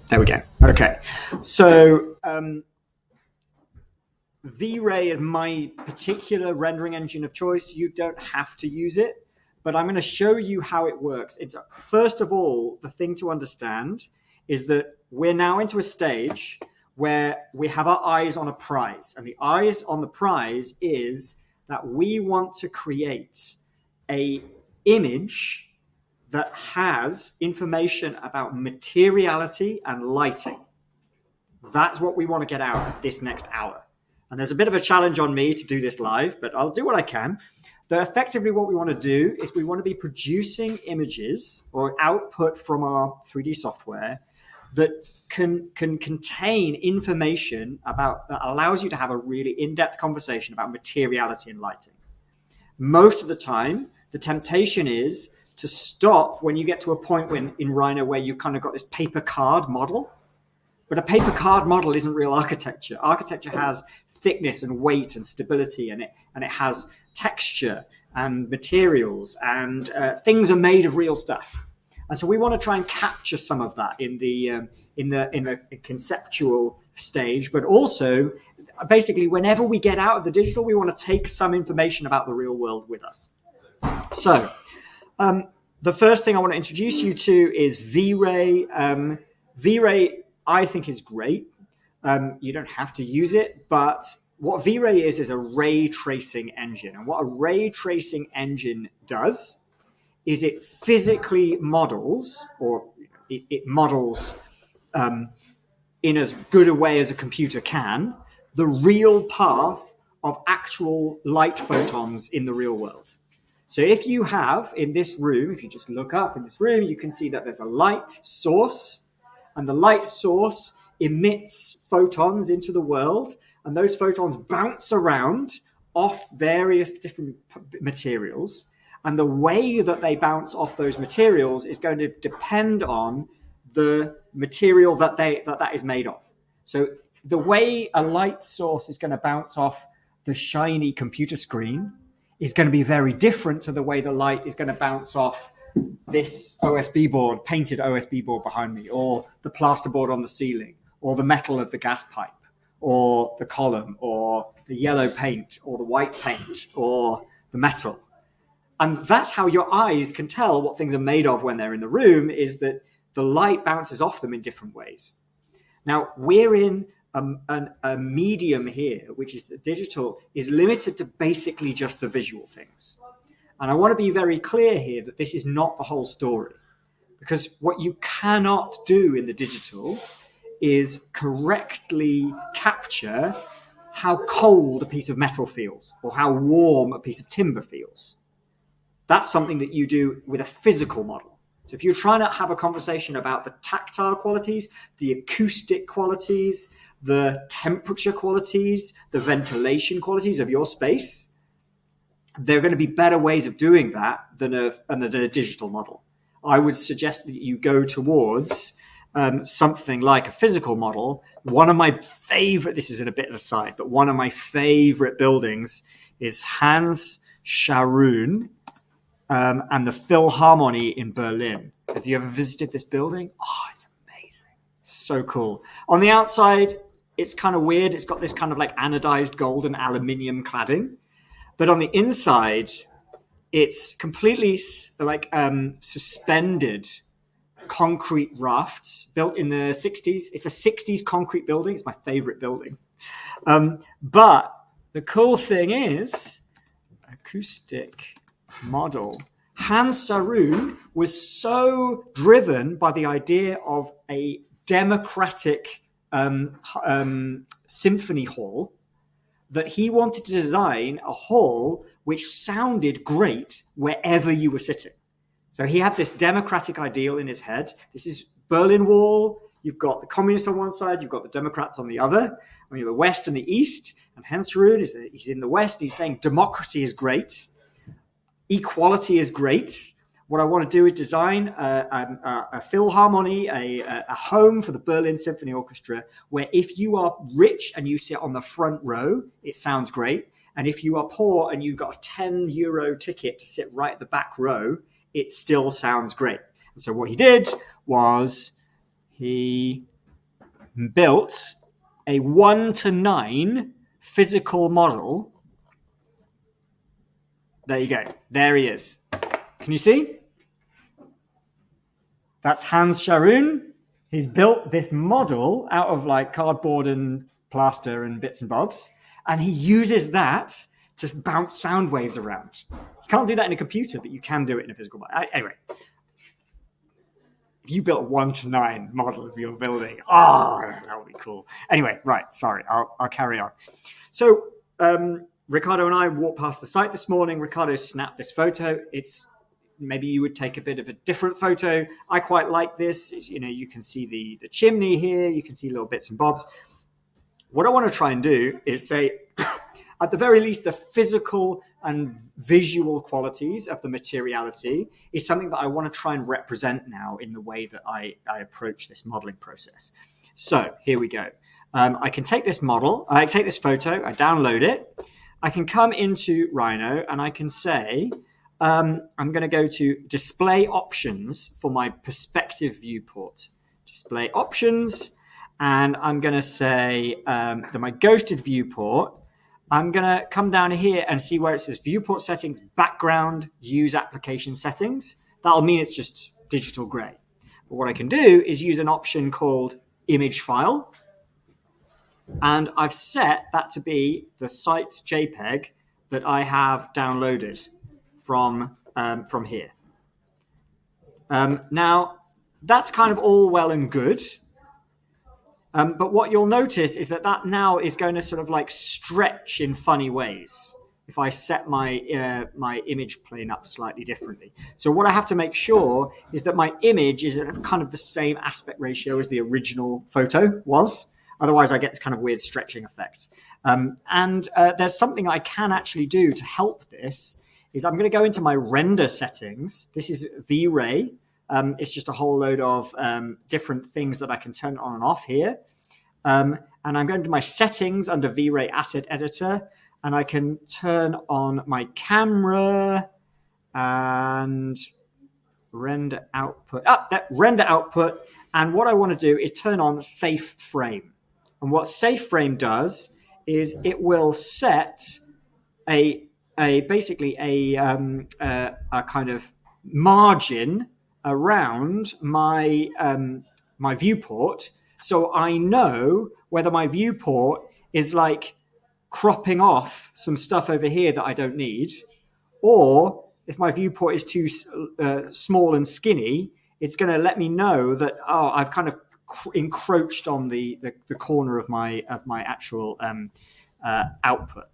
There we go. Okay. So V-Ray is my particular rendering engine of choice. You don't have to use it, but I'm going to show you how it works. It's first of all, the thing to understand is that we're now into a stage where we have our eyes on a prize. And the eyes on the prize is that we want to create a image that has information about materiality and lighting. That's what we want to get out of this next hour. And there's a bit of a challenge on me to do this live, but I'll do what I can. That effectively what we want to do is we want to be producing images or output from our 3D software that can contain information about that allows you to have a really in-depth conversation about materiality and lighting. Most of the time, the temptation is to stop when you get to a point when in Rhino where you've kind of got this paper card model. But a paper card model isn't real architecture. Architecture has thickness and weight and stability, and it has texture and materials, and things are made of real stuff. And so we want to try and capture some of that in the conceptual stage, but also basically whenever we get out of the digital, we want to take some information about the real world with us. So the first thing I want to introduce you to is V-Ray. V-Ray, I think, is great. You don't have to use it, but what V-Ray is a ray tracing engine. And what a ray tracing engine does is it physically models, or it models in as good a way as a computer can, the real path of actual light photons in the real world. So if you have in this room, if you just look up in this room, you can see that there's a light source, and the light source emits photons into the world, and those photons bounce around off various different materials. And the way that they bounce off those materials is going to depend on the material that is made of. So the way a light source is going to bounce off the shiny computer screen is going to be very different to the way the light is going to bounce off this OSB board, painted OSB board behind me, or the plasterboard on the ceiling, or the metal of the gas pipe, or the column, or the yellow paint, or the white paint, or the metal. And that's how your eyes can tell what things are made of when they're in the room, is that the light bounces off them in different ways. Now, we're in a medium here, which is the digital, is limited to basically just the visual things. And I want to be very clear here that this is not the whole story, because what you cannot do in the digital is correctly capture how cold a piece of metal feels or how warm a piece of timber feels. That's something that you do with a physical model. So if you're trying to have a conversation about the tactile qualities, the acoustic qualities, the temperature qualities, the ventilation qualities of your space, there are going to be better ways of doing that than a digital model. I would suggest that you go towards something like a physical model. One of my favorite, this is in a bit of a side, but one of my favorite buildings is Hans Scharoun and the Philharmonie in Berlin. Have you ever visited this building? Oh, it's amazing. So cool. On the outside, it's kind of weird. It's got this kind of like anodized gold and aluminium cladding. But on the inside, it's completely like suspended concrete rafts built in the 60s. It's a 60s concrete building. It's my favorite building. But the cool thing is, acoustic model. Hans Scharoun was so driven by the idea of a democratic symphony hall that he wanted to design a hall which sounded great wherever you were sitting. So he had this democratic ideal in his head. This is Berlin Wall. You've got the communists on one side. You've got the Democrats on the other. I mean, the West and the East. And Hans Scharoun, he's in the West. He's saying democracy is great. Equality is great. What I want to do is design a Philharmonie, a home for the Berlin Symphony Orchestra, where if you are rich and you sit on the front row, it sounds great. And if you are poor and you've got a €10 ticket to sit right at the back row, it still sounds great. And so what he did was he built a 1:9 physical model. There you go. There he is. Can you see? That's Hans Sharoon. He's built this model out of like cardboard and plaster and bits and bobs, and he uses that to bounce sound waves around. You can't do that in a computer, but you can do it in a physical body. Anyway, if you built a 1:9 model of your building, that would be cool. Anyway, right, sorry, I'll carry on. So Ricardo and I walked past the site this morning. Ricardo snapped this photo. Maybe you would take a bit of a different photo. I quite like this. You can see the chimney here. You can see little bits and bobs. What I want to try and do is say, at the very least, the physical and visual qualities of the materiality is something that I want to try and represent now in the way that I approach this modeling process. So here we go. I can take this model, I take this photo, I download it. I can come into Rhino and I can say, I'm going to go to display options for my perspective viewport. Display options. And I'm going to say that my ghosted viewport, I'm going to come down here and see where it says viewport settings, background, use application settings. That'll mean it's just digital gray. But what I can do is use an option called image file. And I've set that to be the site JPEG that I have downloaded from here. Now, that's kind of all well and good. But what you'll notice is that now is going to sort of like stretch in funny ways if I set my my image plane up slightly differently. So what I have to make sure is that my image is at kind of the same aspect ratio as the original photo was. Otherwise, I get this kind of weird stretching effect. There's something I can actually do to help this. Is I'm going to go into my render settings. This is V-Ray. It's just a whole load of different things that I can turn on and off here. And I'm going to my settings under V-Ray Asset Editor, and I can turn on my camera and render output. Render output. And what I want to do is turn on Safe Frame. And what Safe Frame does is it will set basically a kind of margin around my my viewport, so I know whether my viewport is like cropping off some stuff over here that I don't need, or if my viewport is too small and skinny, it's going to let me know that I've kind of encroached on the corner of my actual output.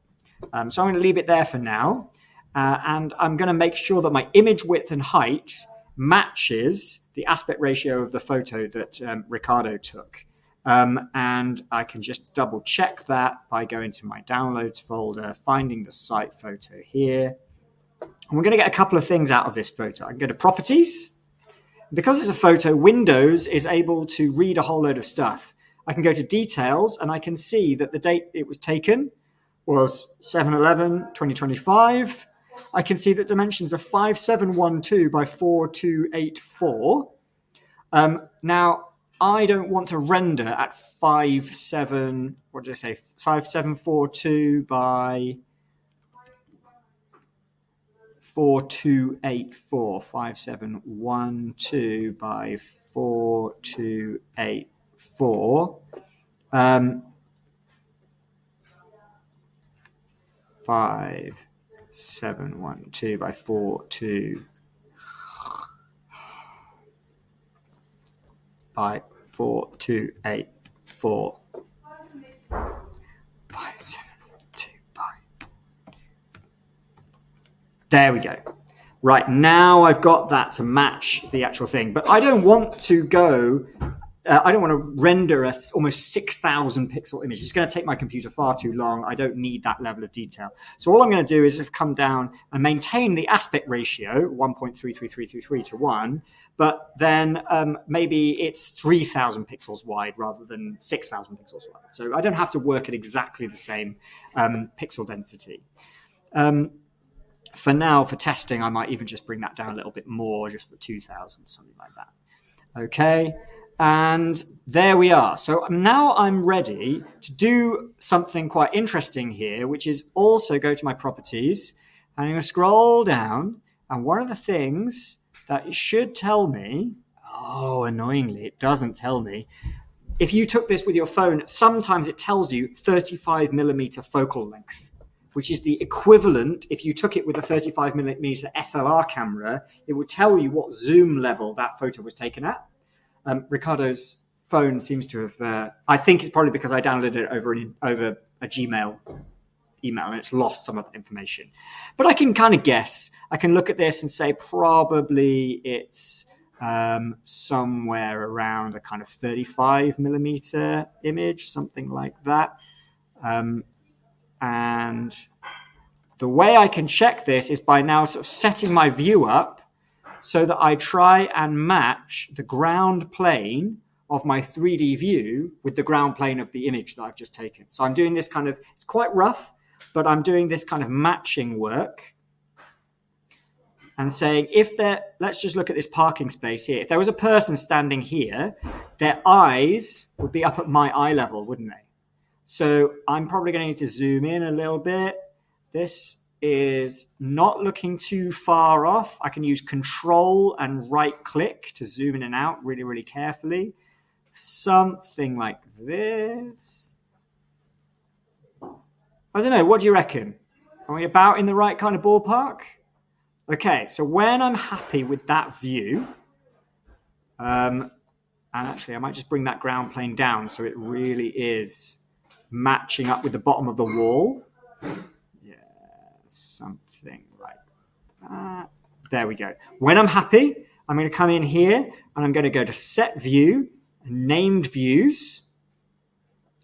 So I'm going to leave it there for now, and I'm going to make sure that my image width and height matches the aspect ratio of the photo that Ricardo took. And I can just double check that by going to my downloads folder, finding the site photo here. And we're going to get a couple of things out of this photo. I can go to properties. Because it's a photo, Windows is able to read a whole load of stuff. I can go to details and I can see that the date it was taken was 7/11/2025. I can see that dimensions are 5712 by 4284. Now, I don't want to render at 5742 by 4284. 5712 by 4284. 5712 by 4284. 5712 by. There we go. Right, now I've got that to match the actual thing, but I don't want to go. I don't want to render a almost 6,000 pixel image. It's going to take my computer far too long. I don't need that level of detail. So all I'm going to do is come down and maintain the aspect ratio, 1.33333 to 1, but then maybe it's 3,000 pixels wide rather than 6,000 pixels wide. So I don't have to work at exactly the same pixel density. For now, for testing, I might even just bring that down a little bit more, just for 2,000, something like that. Okay. And there we are. So now I'm ready to do something quite interesting here, which is also go to my properties. And I'm going to scroll down. And one of the things that it should tell me, oh, annoyingly, it doesn't tell me. If you took this with your phone, sometimes it tells you 35 millimeter focal length, which is the equivalent. If you took it with a 35 millimeter SLR camera, it would tell you what zoom level that photo was taken at. Ricardo's phone seems to have. I think it's probably because I downloaded it over a Gmail email and it's lost some of the information. But I can kind of guess. I can look at this and say probably it's somewhere around a kind of 35 millimeter image, something like that. And the way I can check this is by now sort of setting my view up so that I try and match the ground plane of my 3D view with the ground plane of the image that I've just taken. So I'm doing this kind of, it's quite rough, but I'm doing this kind of matching work and saying let's just look at this parking space here. If there was a person standing here, their eyes would be up at my eye level, wouldn't they? So I'm probably going to need to zoom in a little bit. This is not looking too far off. I can use Control and right click to zoom in and out really, really carefully. Something like this. I don't know. What do you reckon? Are we about in the right kind of ballpark? Okay, so when I'm happy with that view, and actually I might just bring that ground plane down so it really is matching up with the bottom of the wall. Yeah, something like that. There we go. When I'm happy, I'm going to come in here and I'm going to go to Set View, Named Views,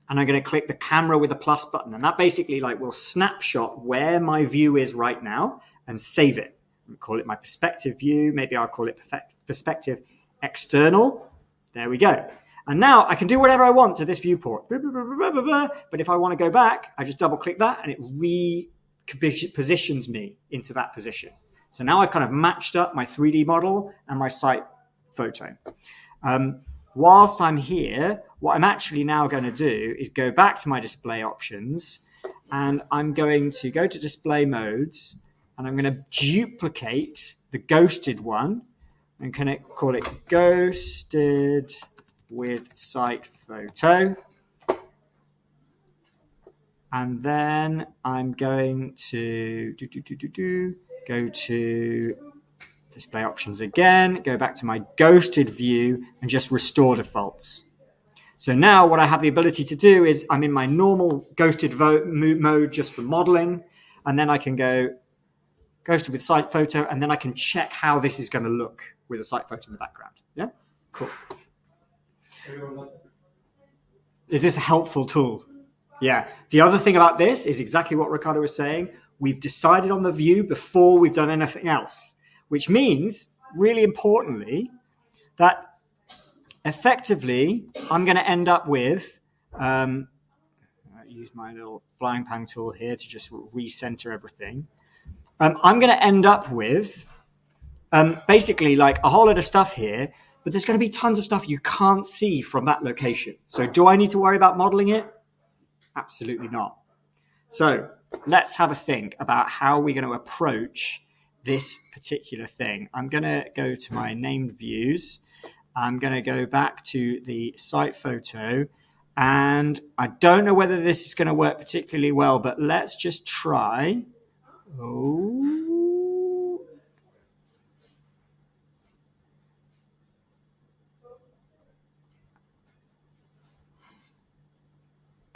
and I'm going to click the camera with the plus button. And that basically will snapshot where my view is right now and save it. I'm going to call it my perspective view. Maybe I'll call it perspective external. There we go. And now I can do whatever I want to this viewport. But if I want to go back, I just double click that and it repositions me into that position. So now I've kind of matched up my 3D model and my site photo. Whilst I'm here, what I'm actually now going to do is go back to my display options and I'm going to go to display modes and I'm going to duplicate the ghosted one. I'm going to call it ghosted with site photo. And then I'm going to go to display options again, go back to my ghosted view and just restore defaults. So now what I have the ability to do is I'm in my normal ghosted mode just for modeling. And then I can go ghosted with site photo. And then I can check how this is going to look with a site photo in the background. Yeah, cool. Is this a helpful tool? Yeah. The other thing about this is exactly what Ricardo was saying. We've decided on the view before we've done anything else, which means, really importantly, that effectively I'm going to end up with, I use my little flying pan tool here to just recenter everything. I'm going to end up with basically a whole lot of stuff here, but there's going to be tons of stuff you can't see from that location. So do I need to worry about modeling it? Absolutely not. So let's have a think about how we're going to approach this particular thing. I'm going to go to my named views. I'm going to go back to the site photo. And I don't know whether this is going to work particularly well, but let's just try. Oh.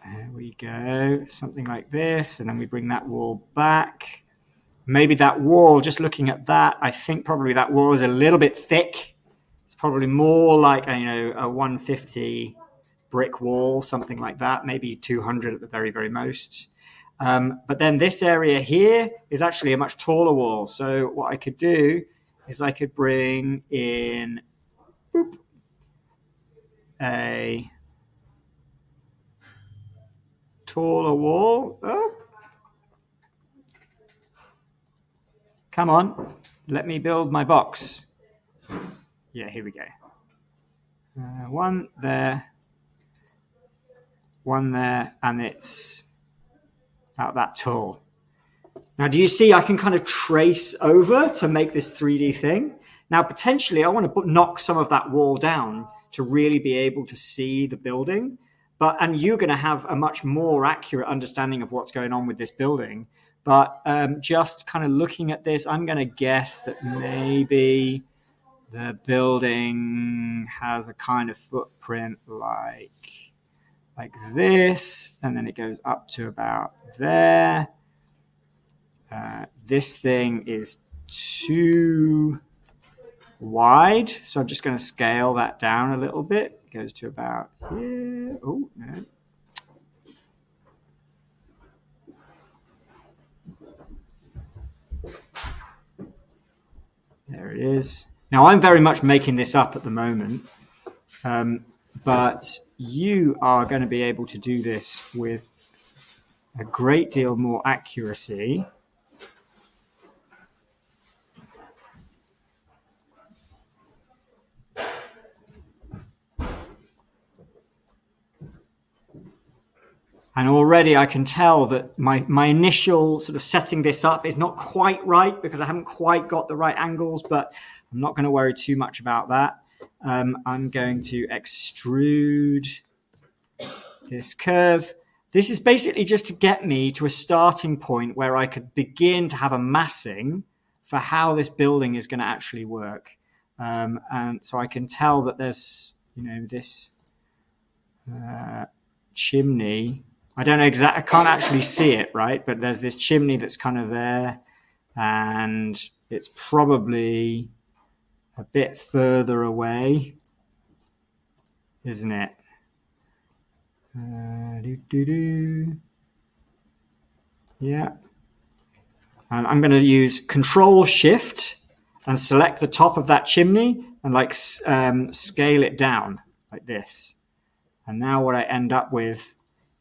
There we go. Something like this. And then we bring that wall back. Maybe that wall, just looking at that, I think probably that wall is a little bit thick. It's probably more like a 150 brick wall, something like that, maybe 200 at the very, very most. But then this area here is actually a much taller wall. So what I could do is I could bring in a taller wall. Oh. Come on, let me build my box. Yeah, here we go. one there, and it's about that tall. Now, do you see I can kind of trace over to make this 3D thing? Now, potentially, I want to knock some of that wall down to really be able to see the building. And you're going to have a much more accurate understanding of what's going on with this building. But just kind of looking at this, I'm going to guess that maybe the building has a kind of footprint like this, and then it goes up to about there. This thing is too wide, so I'm just going to scale that down a little bit. It goes to about here. Oh, no. There it is. Now, I'm very much making this up at the moment, but you are going to be able to do this with a great deal more accuracy. And already I can tell that my initial sort of setting this up is not quite right because I haven't quite got the right angles, but I'm not going to worry too much about that. I'm going to extrude this curve. This is basically just to get me to a starting point where I could begin to have a massing for how this building is going to actually work. And so I can tell that there's, this chimney. I don't know exactly, I can't actually see it, right? But there's this chimney that's kind of there, and it's probably a bit further away, isn't it? Yeah. And I'm going to use Control-Shift and select the top of that chimney and scale it down like this. And now what I end up with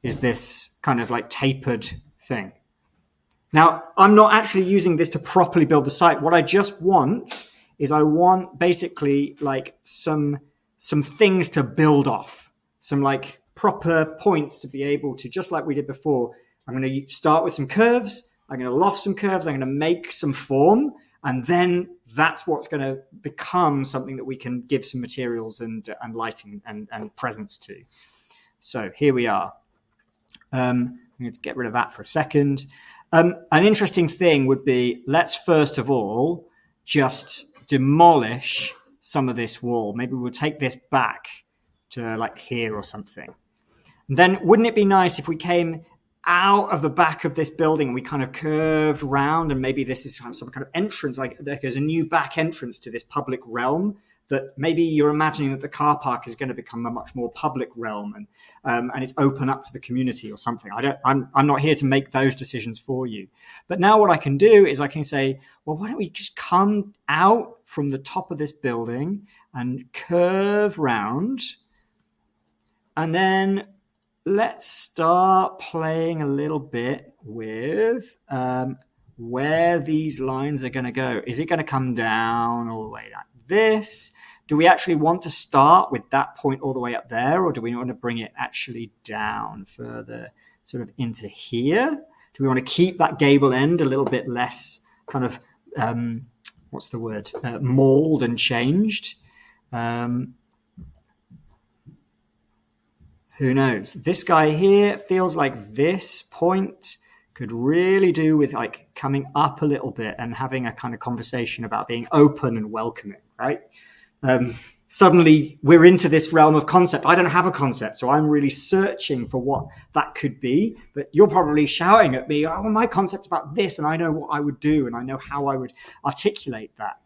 is this kind of like tapered thing. Now, I'm not actually using this to properly build the site. What I just want is I want basically like some things to build off, some like proper points to be able to, just like we did before. I'm going to start with some curves. I'm going to loft some curves. I'm going to make some form. And then that's what's going to become something that we can give some materials and lighting and presence to. So here we are. I'm going to get rid of that for a second. An interesting thing would be, let's first of all just demolish some of this wall. Maybe we'll take this back to like here or something. And then wouldn't it be nice if we came out of the back of this building and we kind of curved round, and maybe this is some kind of entrance, like there's a new back entrance to this public realm, that maybe you're imagining that the car park is going to become a much more public realm and it's open up to the community or something. I'm not here to make those decisions for you. But now what I can do is I can say, well, why don't we just come out from the top of this building and curve round, and then let's start playing a little bit with where these lines are going to go. Is it going to come down all the way like this? Do we actually want to start with that point all the way up there, or do we want to bring it actually down further, sort of into here? Do we want to keep that gable end a little bit less kind of, mauled and changed? Who knows? This guy here feels like this point could really do with like coming up a little bit and having a kind of conversation about being open and welcoming, right? Suddenly we're into this realm of concept. I don't have a concept, so I'm really searching for what that could be. But you're probably shouting at me, oh, well, my concept's about this, and I know what I would do, and I know how I would articulate that.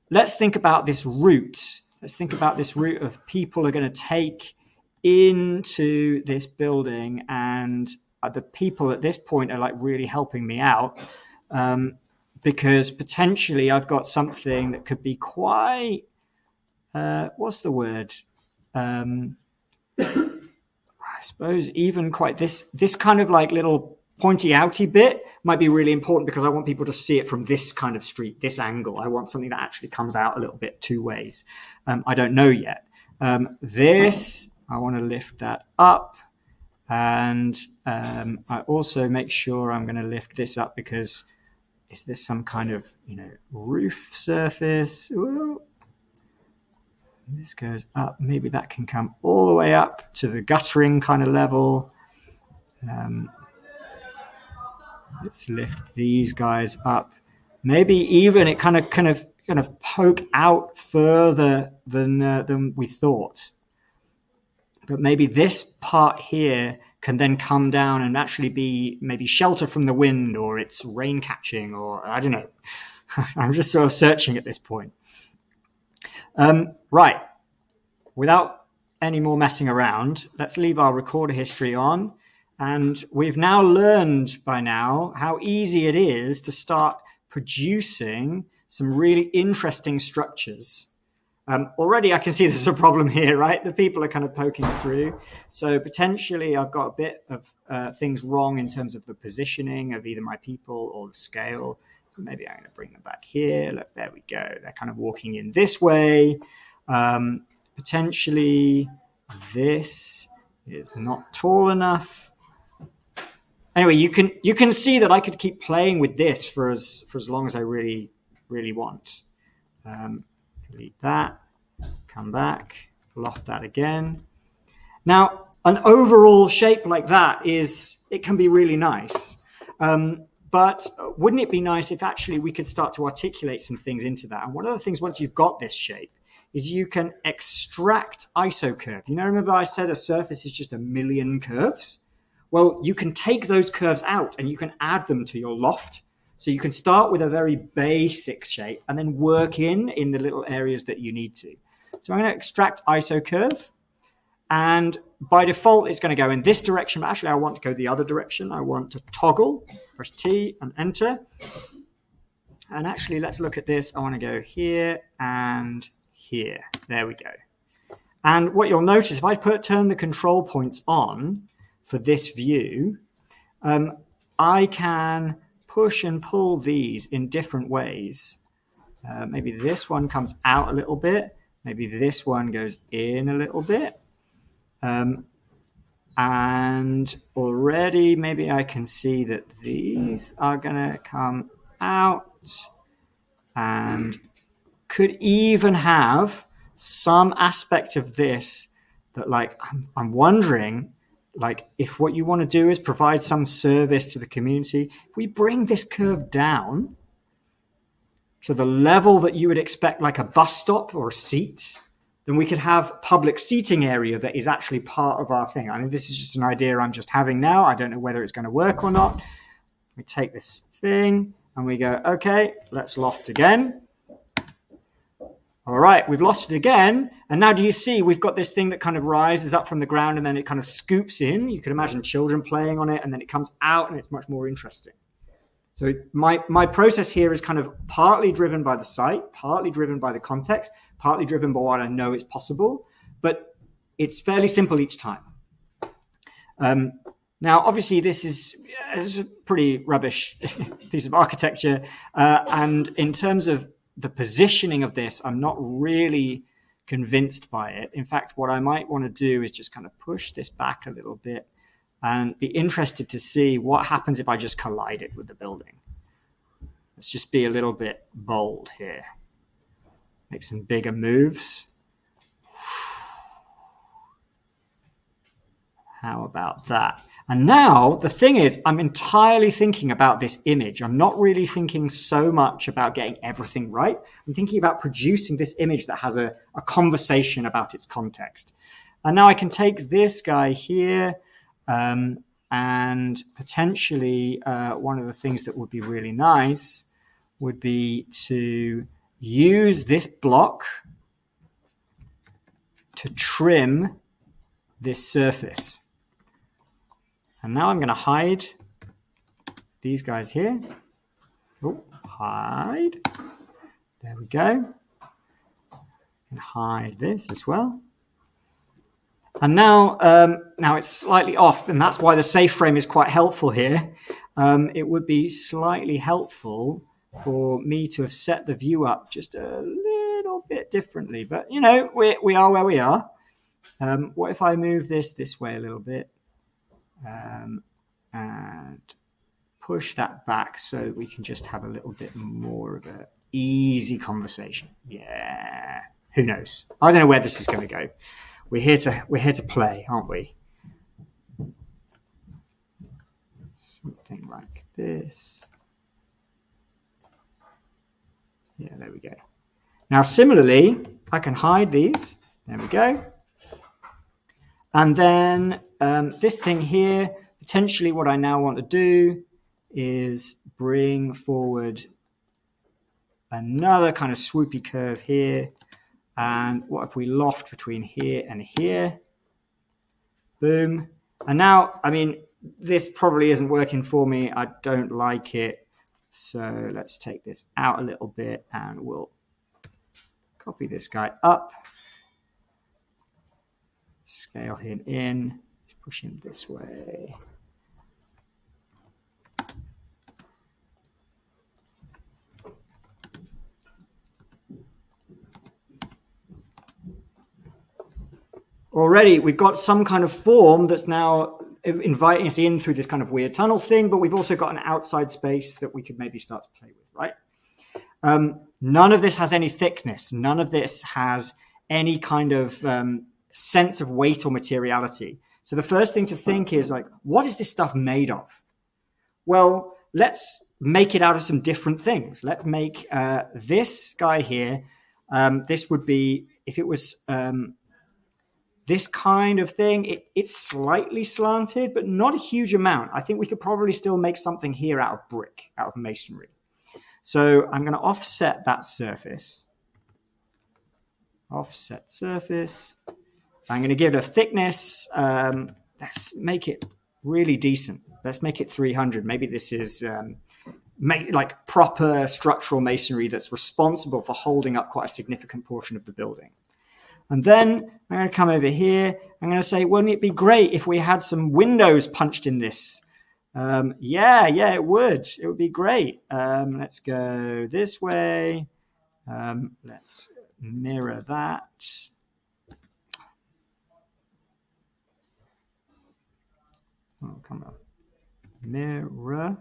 Let's think about this route. Let's think about this route of people are going to take into this building, and the people at this point are like really helping me out, because potentially I've got something that could be quite, what's the word? I suppose even quite this kind of like little pointy outy bit might be really important because I want people to see it from this kind of street, this angle. I want something that actually comes out a little bit two ways. I don't know yet. This, I want to lift that up. And I also make sure I'm going to lift this up because is this some kind of, roof surface? Ooh. This goes up. Maybe that can come all the way up to the guttering kind of level. Let's lift these guys up. Maybe even it kind of poke out further than we thought. But maybe this part here can then come down and actually be maybe shelter from the wind, or it's rain catching, or I don't know. I'm just sort of searching at this point. Right. Without any more messing around, let's leave our recorder history on. And we've now learned by now how easy it is to start producing some really interesting structures. Already I can see there's a problem here, right? The people are kind of poking through. So potentially I've got a bit of things wrong in terms of the positioning of either my people or the scale. So maybe I'm going to bring them back here. Look, there we go. They're kind of walking in this way. Potentially this is not tall enough. Anyway, you can see that I could keep playing with this for as long as I really, really want. Delete that, come back, loft that again. Now, an overall shape like that it can be really nice. But wouldn't it be nice if actually we could start to articulate some things into that? And one of the things, once you've got this shape, is you can extract isocurve. Remember I said a surface is just a million curves? Well, you can take those curves out and you can add them to your loft. So you can start with a very basic shape and then work in the little areas that you need to. So I'm going to extract isocurve. And by default, it's going to go in this direction. But actually, I want to go the other direction. I want to toggle, press T and enter. And actually, let's look at this. I want to go here and here. There we go. And what you'll notice, if I turn the control points on for this view, I can push and pull these in different ways. Maybe this one comes out a little bit. Maybe this one goes in a little bit. And already maybe I can see that these are going to come out and could even have some aspect of this that, like, I'm wondering, like, if what you want to do is provide some service to the community, if we bring this curve down to the level that you would expect, like a bus stop or a seat, then we could have public seating area that is actually part of our thing. I mean, this is just an idea I'm just having now. I don't know whether it's going to work or not. We take this thing and we go, okay, let's loft again. All right, we've lost it again. And now do you see we've got this thing that kind of rises up from the ground and then it kind of scoops in. You can imagine children playing on it and then it comes out and it's much more interesting. So my process here is kind of partly driven by the site, partly driven by the context, partly driven by what I know is possible, but it's fairly simple each time. Now, obviously, this is a pretty rubbish piece of architecture. And in terms of the positioning of this, I'm not really convinced by it. In fact, what I might want to do is just kind of push this back a little bit and be interested to see what happens if I just collide it with the building. Let's just be a little bit bold here. Make some bigger moves. How about that? And now the thing is, I'm entirely thinking about this image. I'm not really thinking so much about getting everything right. I'm thinking about producing this image that has a conversation about its context. And now I can take this guy here, and potentially one of the things that would be really nice would be to use this block to trim this surface. And now I'm going to hide these guys here. Oh, hide. There we go. And hide this as well. And now, now it's slightly off, and that's why the safe frame is quite helpful here. It would be slightly helpful for me to have set the view up just a little bit differently. But, you know, we are where we are. What if I move this way a little bit and push that back so we can just have a little bit more of an easy conversation? Yeah, who knows? I don't know where this is going to go. We're here to play, aren't we? Something like this. Yeah, there we go. Now, similarly, I can hide these. There we go. And then this thing here, potentially what I now want to do is bring forward another kind of swoopy curve here. And what if we loft between here and here? Boom. And now, I mean, this probably isn't working for me. I don't like it. So let's take this out a little bit and we'll copy this guy up. Scale him in. Push him this way. Already, we've got some kind of form that's now inviting us in through this kind of weird tunnel thing, but we've also got an outside space that we could maybe start to play with, right? None of this has any thickness. None of this has any kind of sense of weight or materiality. So the first thing to think is like, what is this stuff made of? Well, let's make it out of some different things. Let's make this guy here. This would be, if it was this kind of thing, it's slightly slanted, but not a huge amount. I think we could probably still make something here out of brick, out of masonry. So I'm going to offset that surface. Offset surface. I'm going to give it a thickness. Let's make it really decent. Let's make it 300. Maybe this is like proper structural masonry that's responsible for holding up quite a significant portion of the building. And then I'm going to come over here. I'm going to say, wouldn't it be great if we had some windows punched in this? Yeah, it would. It would be great. Let's go this way. Let's mirror that. Oh, come on. Mirror.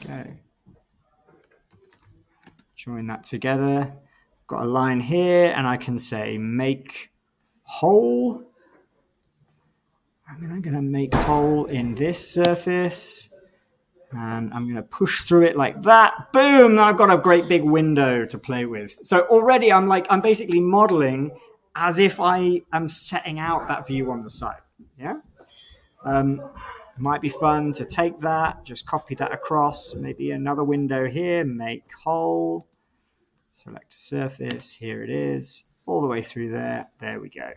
Okay. Join that together. Got a line here, and I can say make hole. I'm going to make hole in this surface, and I'm going to push through it like that. Boom! Now I've got a great big window to play with. So already I'm basically modeling as if I am setting out that view on the side. Yeah. Might be fun to take that, just copy that across, maybe another window here, make hole, select surface, here it is, all the way through there. There we go.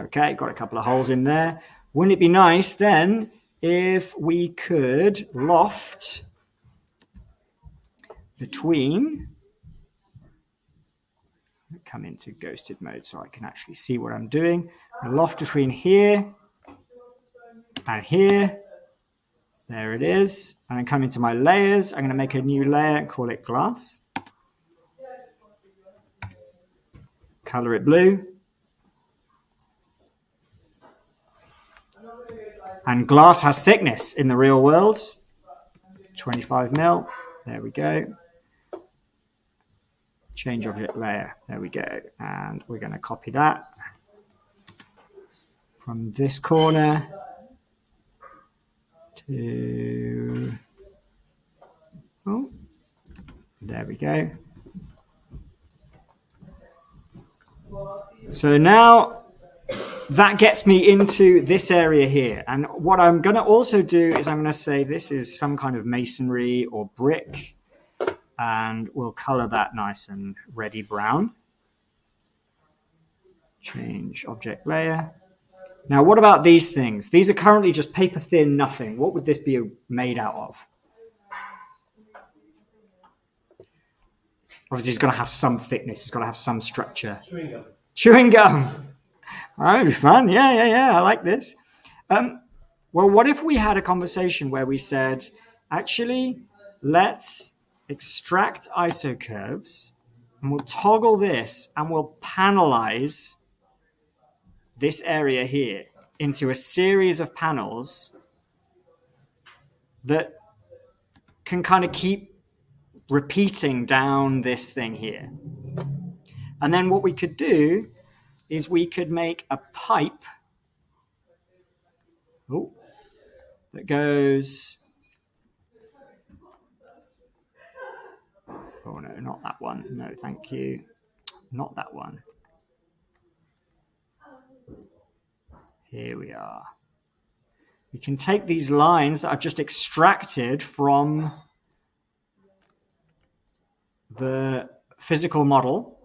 Okay, got a couple of holes in there. Wouldn't it be nice then if we could loft between, come into ghosted mode so I can actually see what I'm doing, loft between here and here. There it is. And then come into my layers. I'm going to make a new layer and call it glass. Color it blue. And glass has thickness in the real world. 25 mil. There we go. Change object layer. There we go. And we're going to copy that from this corner to, oh, there we go. So now that gets me into this area here. And what I'm going to also do is I'm going to say this is some kind of masonry or brick, and we'll color that nice and reddy brown. Change object layer. Now, what about these things? These are currently just paper thin nothing. What would this be made out of? Obviously, it's got to have some thickness. It's got to have some structure. Chewing gum. Chewing gum. That would be fun. Yeah. I like this. Well, what if we had a conversation where we said, actually, let's extract isocurves and we'll toggle this and we'll panelize this area here into a series of panels that can kind of keep repeating down this thing here. And then what we could do is we could make a pipe that goes... Oh, no, not that one. No, thank you. Not that one. Here we are. We can take these lines that I've just extracted from the physical model.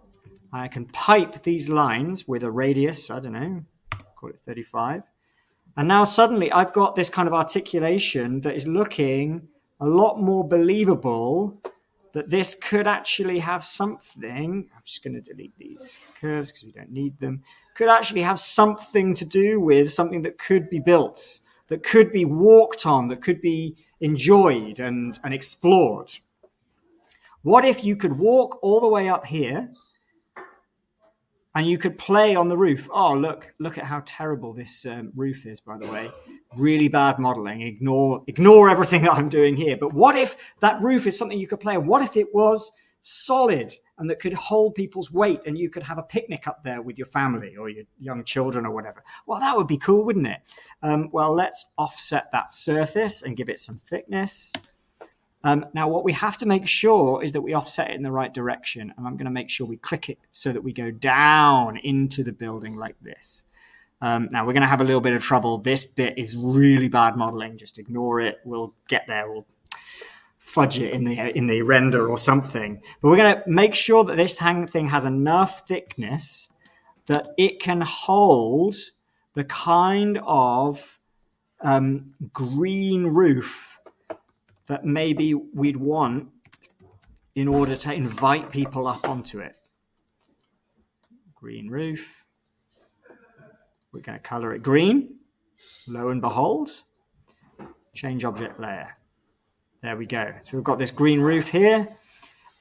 I can pipe these lines with a radius, I don't know, call it 35. And now suddenly I've got this kind of articulation that is looking a lot more believable, that this could actually have something. I'm just going to delete these curves because we don't need them. Could actually have something to do with something that could be built, that could be walked on, that could be enjoyed and explored. What if you could walk all the way up here and you could play on the roof? Oh, look at how terrible this roof is, by the way. Really bad modeling. Ignore everything that I'm doing here. But what if that roof is something you could play on? What if it was solid and that could hold people's weight and you could have a picnic up there with your family or your young children or whatever? Well, that would be cool, wouldn't it? Well, let's offset that surface and give it some thickness. Now, what we have to make sure is that we offset it in the right direction. And I'm going to make sure we click it so that we go down into the building like this. Now, we're going to have a little bit of trouble. This bit is really bad modeling. Just ignore it. We'll get there. We'll fudge it in the render or something. But we're going to make sure that this thing has enough thickness that it can hold the kind of green roof that maybe we'd want in order to invite people up onto it. Green roof. We're going to color it green. Lo and behold, change object layer. There we go. So we've got this green roof here.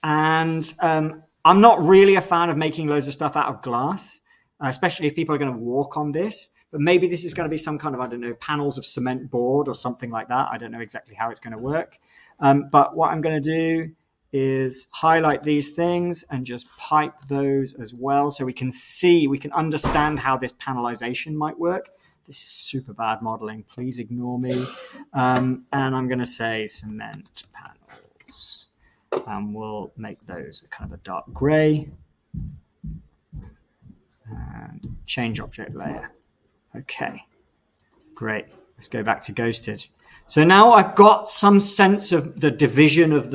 And I'm not really a fan of making loads of stuff out of glass, especially if people are going to walk on this. But maybe this is going to be some kind of, I don't know, panels of cement board or something like that. I don't know exactly how it's going to work. But what I'm going to do is highlight these things and just pipe those as well so we can see, we can understand how this panelization might work. This is super bad modeling. Please ignore me. And I'm going to say cement panels. And we'll make those a kind of a dark gray. And change object layer. Okay, great. Let's go back to ghosted. So now I've got some sense of the division of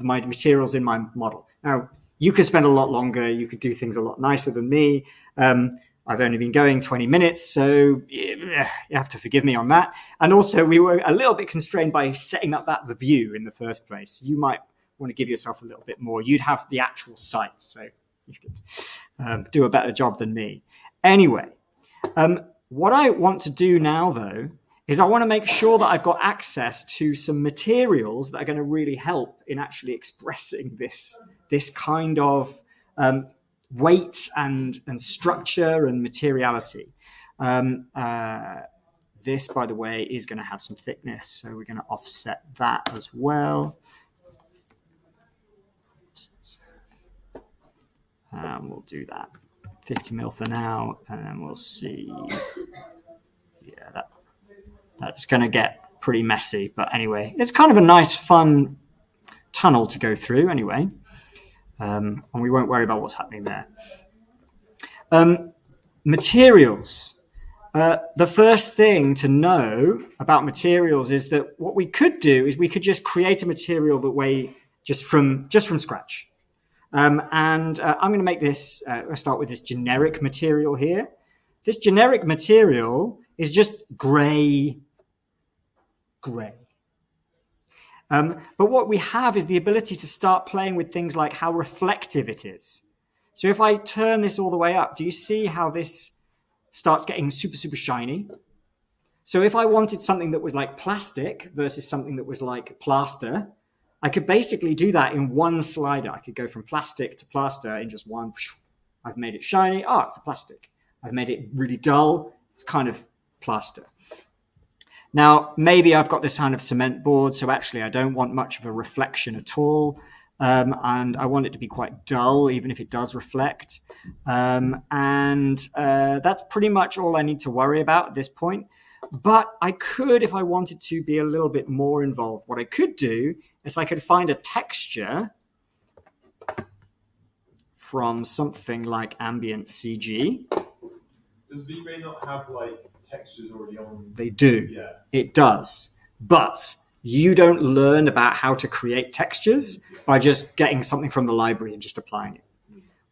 my materials in my model. Now, you could spend a lot longer. You could do things a lot nicer than me. I've only been going 20 minutes, so you have to forgive me on that. And also, we were a little bit constrained by setting up the view in the first place. You might want to give yourself a little bit more. You'd have the actual site, so you could do a better job than me. Anyway, what I want to do now, though, is I want to make sure that I've got access to some materials that are going to really help in actually expressing this kind of weight and structure and materiality. This, by the way, is going to have some thickness, so we're going to offset that as well. And we'll do that 50 mil for now, and then we'll see. Yeah, that's going to get pretty messy, but anyway, it's kind of a nice, fun tunnel to go through anyway, and we won't worry about what's happening there. Materials. The first thing to know about materials is that what we could do is we could just create a material that way just from scratch. And I'm going to make this, I'll start with this generic material here. This generic material is just gray. But what we have is the ability to start playing with things like how reflective it is. So if I turn this all the way up, do you see how this starts getting super, super shiny? So if I wanted something that was like plastic versus something that was like plaster, I could basically do that in one slider. I could go from plastic to plaster in just one. I've made it shiny. Oh, it's a plastic. I've made it really dull. It's kind of plaster. Now, maybe I've got this kind of cement board, so actually I don't want much of a reflection at all. And I want it to be quite dull, even if it does reflect. And that's pretty much all I need to worry about at this point. But I could, if I wanted to be a little bit more involved, what I could do is I could find a texture from something like ambient CG. Does V-Ray not have like textures already on? They do. Yeah. It does. But you don't learn about how to create textures by just getting something from the library and just applying it.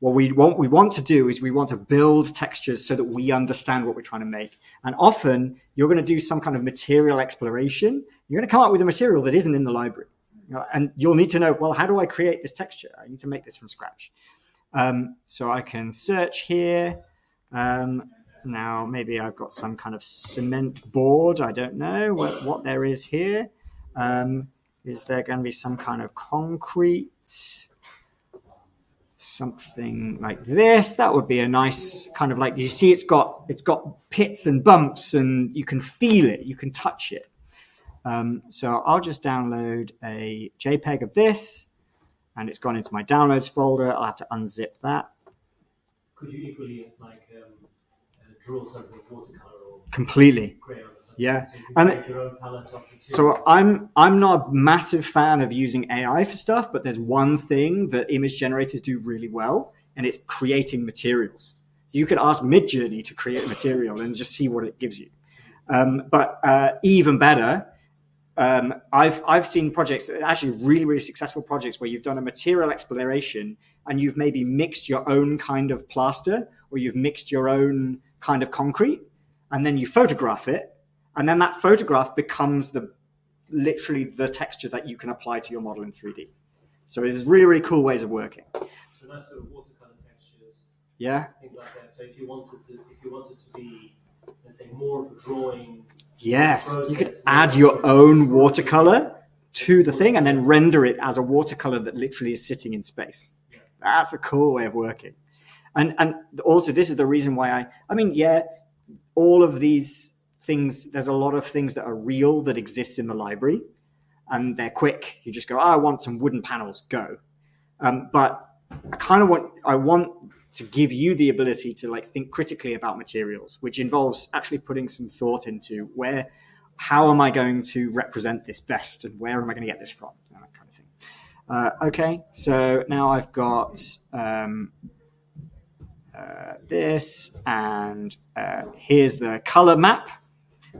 What we want to do is we want to build textures so that we understand what we're trying to make. And often you're going to do some kind of material exploration. You're going to come up with a material that isn't in the library. And you'll need to know, well, how do I create this texture? I need to make this from scratch. So I can search here. Now, maybe I've got some kind of cement board. I don't know what there is here. Is there going to be some kind of concrete? Something like this. That would be a nice kind of like, you see it's got pits and bumps and you can feel it, you can touch it. So I'll just download a JPEG of this and it's gone into my downloads folder. I'll have to unzip that. Could you equally like draw something watercolor or completely crayon or something? Yeah. So you And can make your own palette of material. So I'm not a massive fan of using AI for stuff, but there's one thing that image generators do really well, and it's creating materials. You could ask Midjourney to create a material and just see what it gives you. But even better, I've seen projects, actually really, really successful projects where you've done a material exploration and you've maybe mixed your own kind of plaster or you've mixed your own kind of concrete, and then you photograph it, and then that photograph becomes literally the texture that you can apply to your model in 3D. So there's really, really cool ways of working. So that's sort of watercolor textures, Yeah. things like that. So if you wanted to be, let's say, more of a drawing. Yes, you could add your own watercolor to the thing and then render it as a watercolor that literally is sitting in space. That's a cool way of working. And also, this is the reason why all of these things, there's a lot of things that are real that exist in the library, and they're quick. You just go, I want some wooden panels, go. But I want to give you the ability to like think critically about materials, which involves actually putting some thought into how am I going to represent this best, and where am I going to get this from, that kind of thing. Okay, so now I've got this, and here's the color map.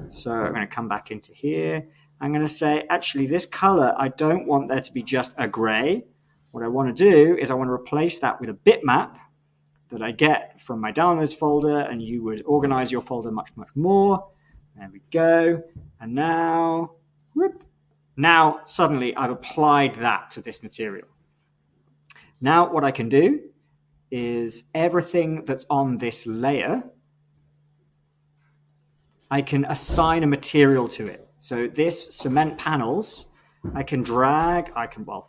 So I'm going to come back into here. I'm going to say, actually, this color, I don't want there to be just a gray. What I want to do is I want to replace that with a bitmap that I get from my downloads folder, and you would organize your folder much, much more. There we go. And now, now suddenly I've applied that to this material. Now what I can do is everything that's on this layer, I can assign a material to it. So this cement panels, I can drag,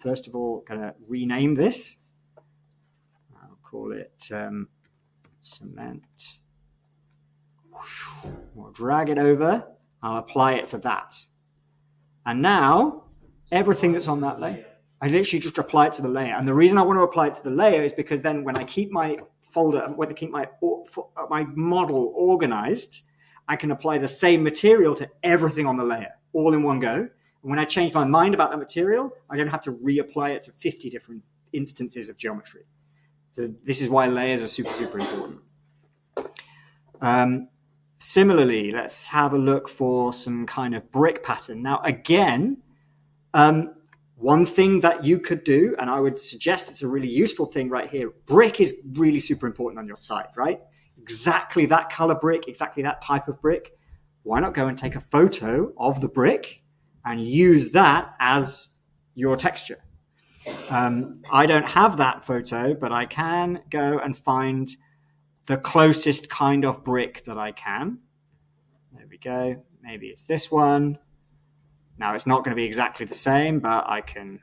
first of all, going to rename this. I'll call it cement. We'll drag it over. I'll apply it to that. And now, everything that's on that layer, I literally just apply it to the layer. And the reason I want to apply it to the layer is because then when I keep my folder, when I keep my model organized, I can apply the same material to everything on the layer, all in one go. And when I change my mind about that material, I don't have to reapply it to 50 different instances of geometry. So this is why layers are super, super important. Similarly, let's have a look for some kind of brick pattern. Now, again, one thing that you could do, and I would suggest it's a really useful thing right here, brick is really super important on your site, right? Exactly that color brick, exactly that type of brick. Why not go and take a photo of the brick and use that as your texture. I don't have that photo, but I can go and find the closest kind of brick that I can. There we go. Maybe it's this one. Now, it's not going to be exactly the same, but I can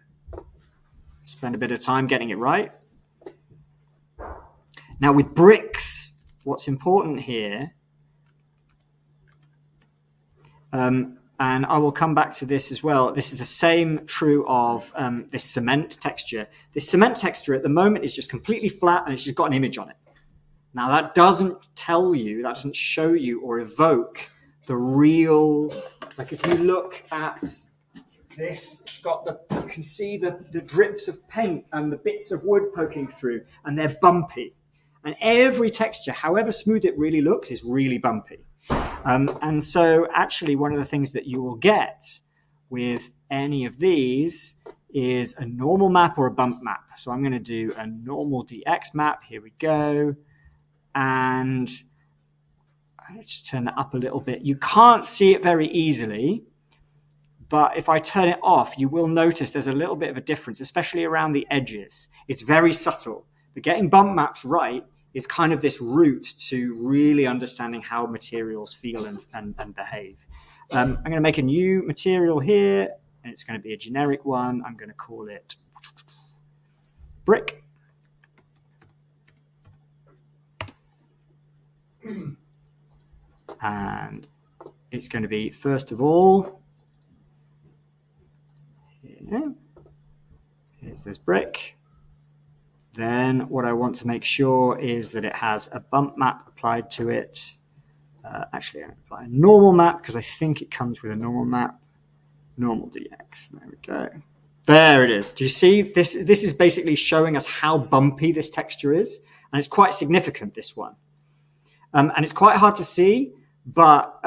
spend a bit of time getting it right. Now, with bricks, what's important here, and I will come back to this as well. This is the same true of this cement texture. This cement texture at the moment is just completely flat and it's just got an image on it. Now, that doesn't tell you, that doesn't show you or evoke the real, like if you look at this, it's got you can see the drips of paint and the bits of wood poking through, and they're bumpy. And every texture, however smooth it really looks, is really bumpy. And so actually one of the things that you will get with any of these is a normal map or a bump map. So I'm going to do a normal DX map. Here we go. And let's just turn that up a little bit. You can't see it very easily, but if I turn it off, you will notice there's a little bit of a difference, especially around the edges. It's very subtle. But getting bump maps right is kind of this route to really understanding how materials feel and behave. I'm going to make a new material here, and it's going to be a generic one. I'm going to call it brick. And it's going to be, first of all, here's this brick. Then what I want to make sure is that it has a bump map applied to it. Actually, I'm going to apply a normal map because I think it comes with a normal map. Normal DX. There we go. There it is. Do you see? This is basically showing us how bumpy this texture is. And it's quite significant, this one. And it's quite hard to see, but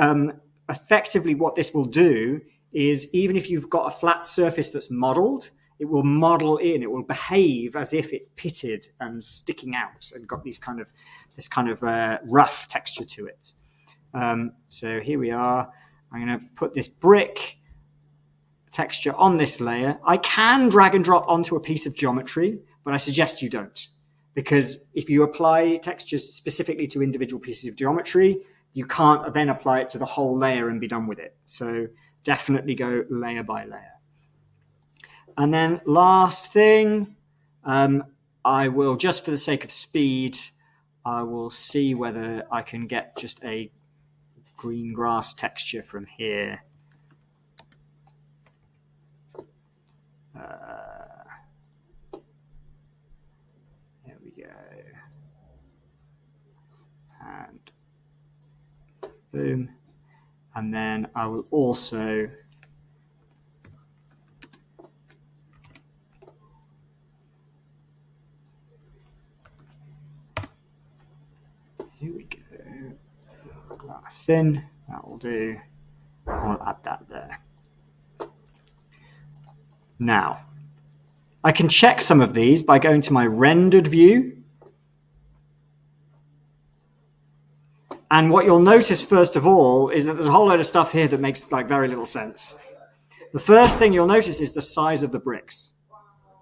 effectively what this will do is even if you've got a flat surface that's modeled, it will model in, it will behave as if it's pitted and sticking out and got this kind of rough texture to it. So here we are. I'm going to put this brick texture on this layer. I can drag and drop onto a piece of geometry, but I suggest you don't. Because if you apply textures specifically to individual pieces of geometry, you can't then apply it to the whole layer and be done with it. So definitely go layer by layer. And then last thing, I will, just for the sake of speed, I will see whether I can get just a green grass texture from here. There we go. And boom. And then I will also here we go. Glass thin, that will do. I'll add that there. Now, I can check some of these by going to my rendered view. And what you'll notice, first of all, is that there's a whole load of stuff here that makes like very little sense. The first thing you'll notice is the size of the bricks.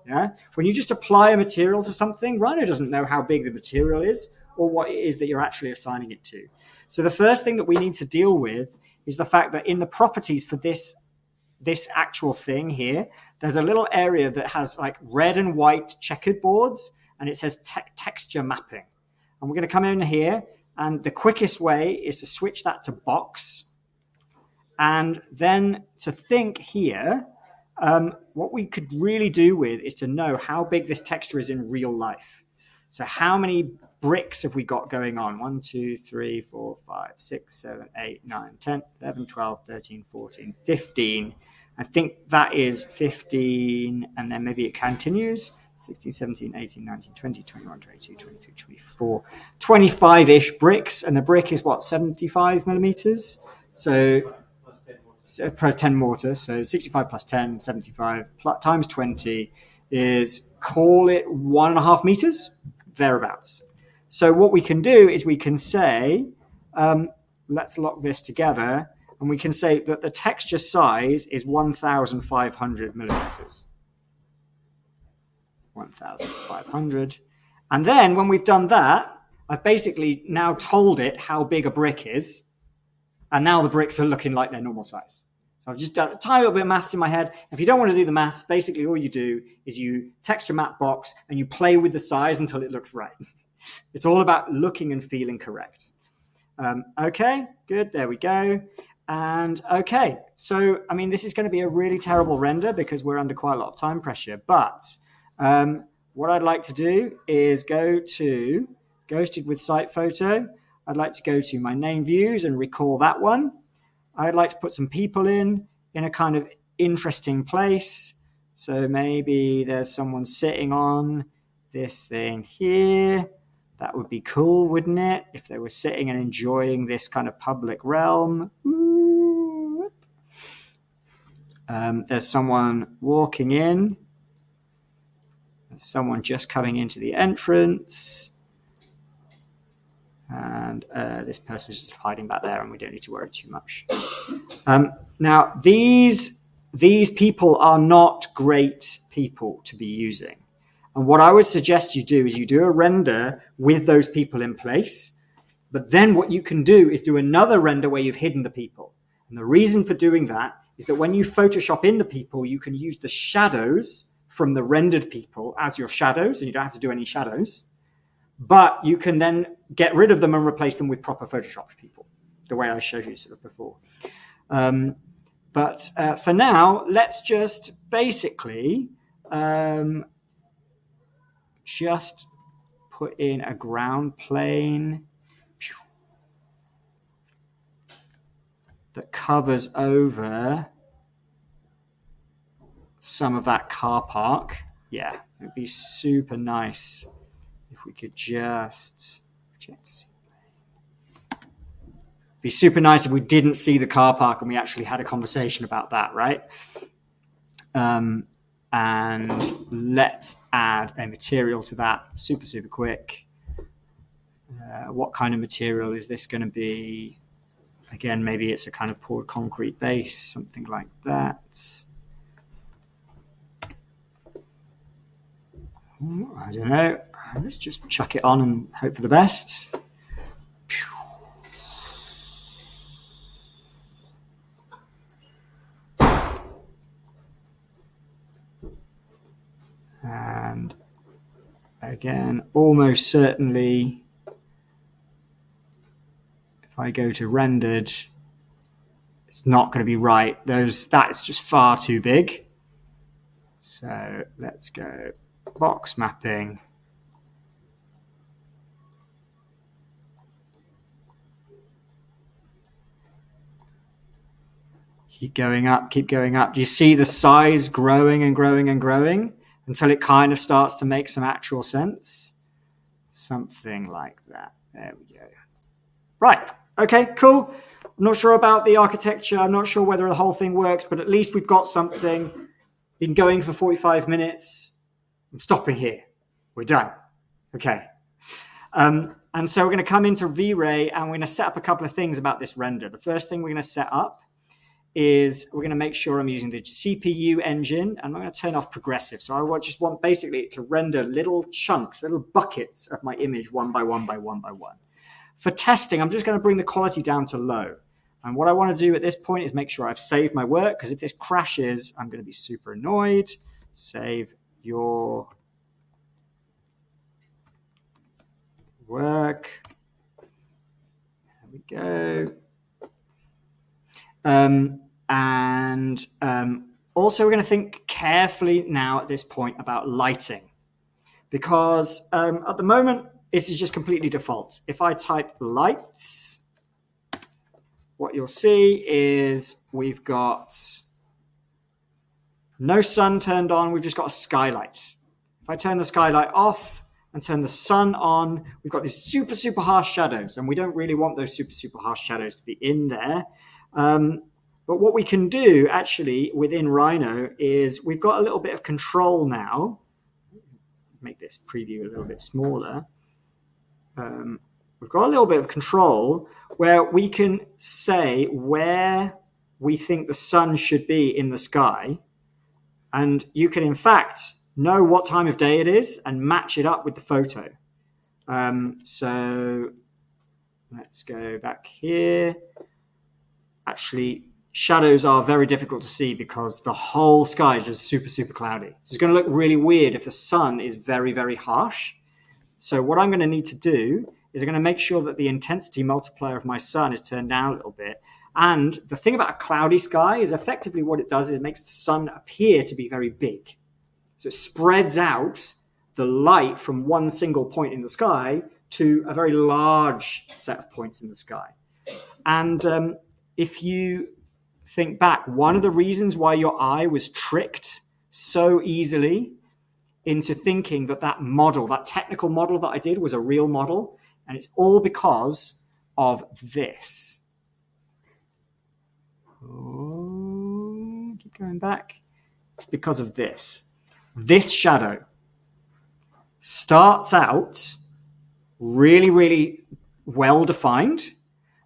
Yeah? When you just apply a material to something, Rhino doesn't know how big the material is or what it is that you're actually assigning it to. So the first thing that we need to deal with is the fact that in the properties for this actual thing here, there's a little area that has like red and white checkered boards, and it says texture mapping. And we're going to come in here, and the quickest way is to switch that to box. And then to think here, what we could really do with is to know how big this texture is in real life. So how many bricks have we got going on? 1, 2, 3, 4, 5, 6, 7, 8, 9, 10, 11, 12, 13, 14, 15. I think that is 15, and then maybe it continues. 16, 17, 18, 19, 20, 21, 22, 23, 24, 25-ish bricks. And the brick is what, 75 millimeters? So per 10 mortar. So 65 plus 10, 75 times 20 is, call it 1.5 meters, thereabouts. So what we can do is we can say, let's lock this together, and we can say that the texture size is 1,500 millimeters. 1,500. And then when we've done that, I've basically now told it how big a brick is. And now the bricks are looking like their normal size. So I've just done a tiny little bit of maths in my head. If you don't want to do the maths, basically all you do is you texture map box and you play with the size until it looks right. It's all about looking and feeling correct. Okay, good. There we go. And okay, so I mean, this is going to be a really terrible render because we're under quite a lot of time pressure. But what I'd like to do is go to Ghosted with Site Photo. I'd like to go to my name views and recall that one. I'd like to put some people in a kind of interesting place. So maybe there's someone sitting on this thing here. That would be cool, wouldn't it? If they were sitting and enjoying this kind of public realm. There's someone walking in. There's someone just coming into the entrance. And this person's just hiding back there, and we don't need to worry too much. Now, these people are not great people to be using. And what I would suggest you do is you do a render with those people in place, but then what you can do is do another render where you've hidden the people. And the reason for doing that is that when you Photoshop in the people, you can use the shadows from the rendered people as your shadows, and you don't have to do any shadows. But you can then get rid of them and replace them with proper Photoshop people, the way I showed you sort of before. But for now, let's just basically just put in a ground plane that covers over some of that car park. Yeah, it'd be super nice if we could just project to see. It'd be super nice if we didn't see the car park and we actually had a conversation about that, right? And let's add a material to that super, super quick. What kind of material is this going to be? Again, maybe it's a kind of poured concrete base, something like that. I don't know. Let's just chuck it on and hope for the best. And again, almost certainly, if I go to rendered, it's not going to be right. That's just far too big. So let's go box mapping. Keep going up, keep going up. Do you see the size growing and growing and growing until it kind of starts to make some actual sense? Something like that. There we go. Right. Okay, cool. I'm not sure about the architecture. I'm not sure whether the whole thing works, but at least we've got something. Been going for 45 minutes. I'm stopping here. We're done. Okay. And so we're going to come into V-Ray and we're going to set up a couple of things about this render. The first thing we're going to set up is we're going to make sure I'm using the CPU engine, and I'm going to turn off progressive. So I just want basically it to render little chunks, little buckets of my image one by one by one by one. For testing, I'm just going to bring the quality down to low. And what I want to do at this point is make sure I've saved my work, because if this crashes, I'm going to be super annoyed. Save your work. There we go. Also, we're going to think carefully now at this point about lighting, because at the moment, this is just completely default. If I type lights, what you'll see is we've got no sun turned on. We've just got a skylight. If I turn the skylight off and turn the sun on, we've got these super, super harsh shadows, and we don't really want those super, super harsh shadows to be in there. But what we can do actually within Rhino is we've got a little bit of control now. Make this preview a little bit smaller. We've got a little bit of control where we can say where we think the sun should be in the sky. And you can, in fact, know what time of day it is, and match it up with the photo. So let's go back here. Actually, shadows are very difficult to see because the whole sky is just super, super cloudy. So it's going to look really weird if the sun is very, very harsh. So what I'm going to need to do is I'm going to make sure that the intensity multiplier of my sun is turned down a little bit. And the thing about a cloudy sky is effectively what it does is it makes the sun appear to be very big. So it spreads out the light from one single point in the sky to a very large set of points in the sky. And if you think back, one of the reasons why your eye was tricked so easily into thinking that that model, that technical model that I did was a real model, and it's all because of this. Oh, keep going back. It's because of this. This shadow starts out really, really well defined,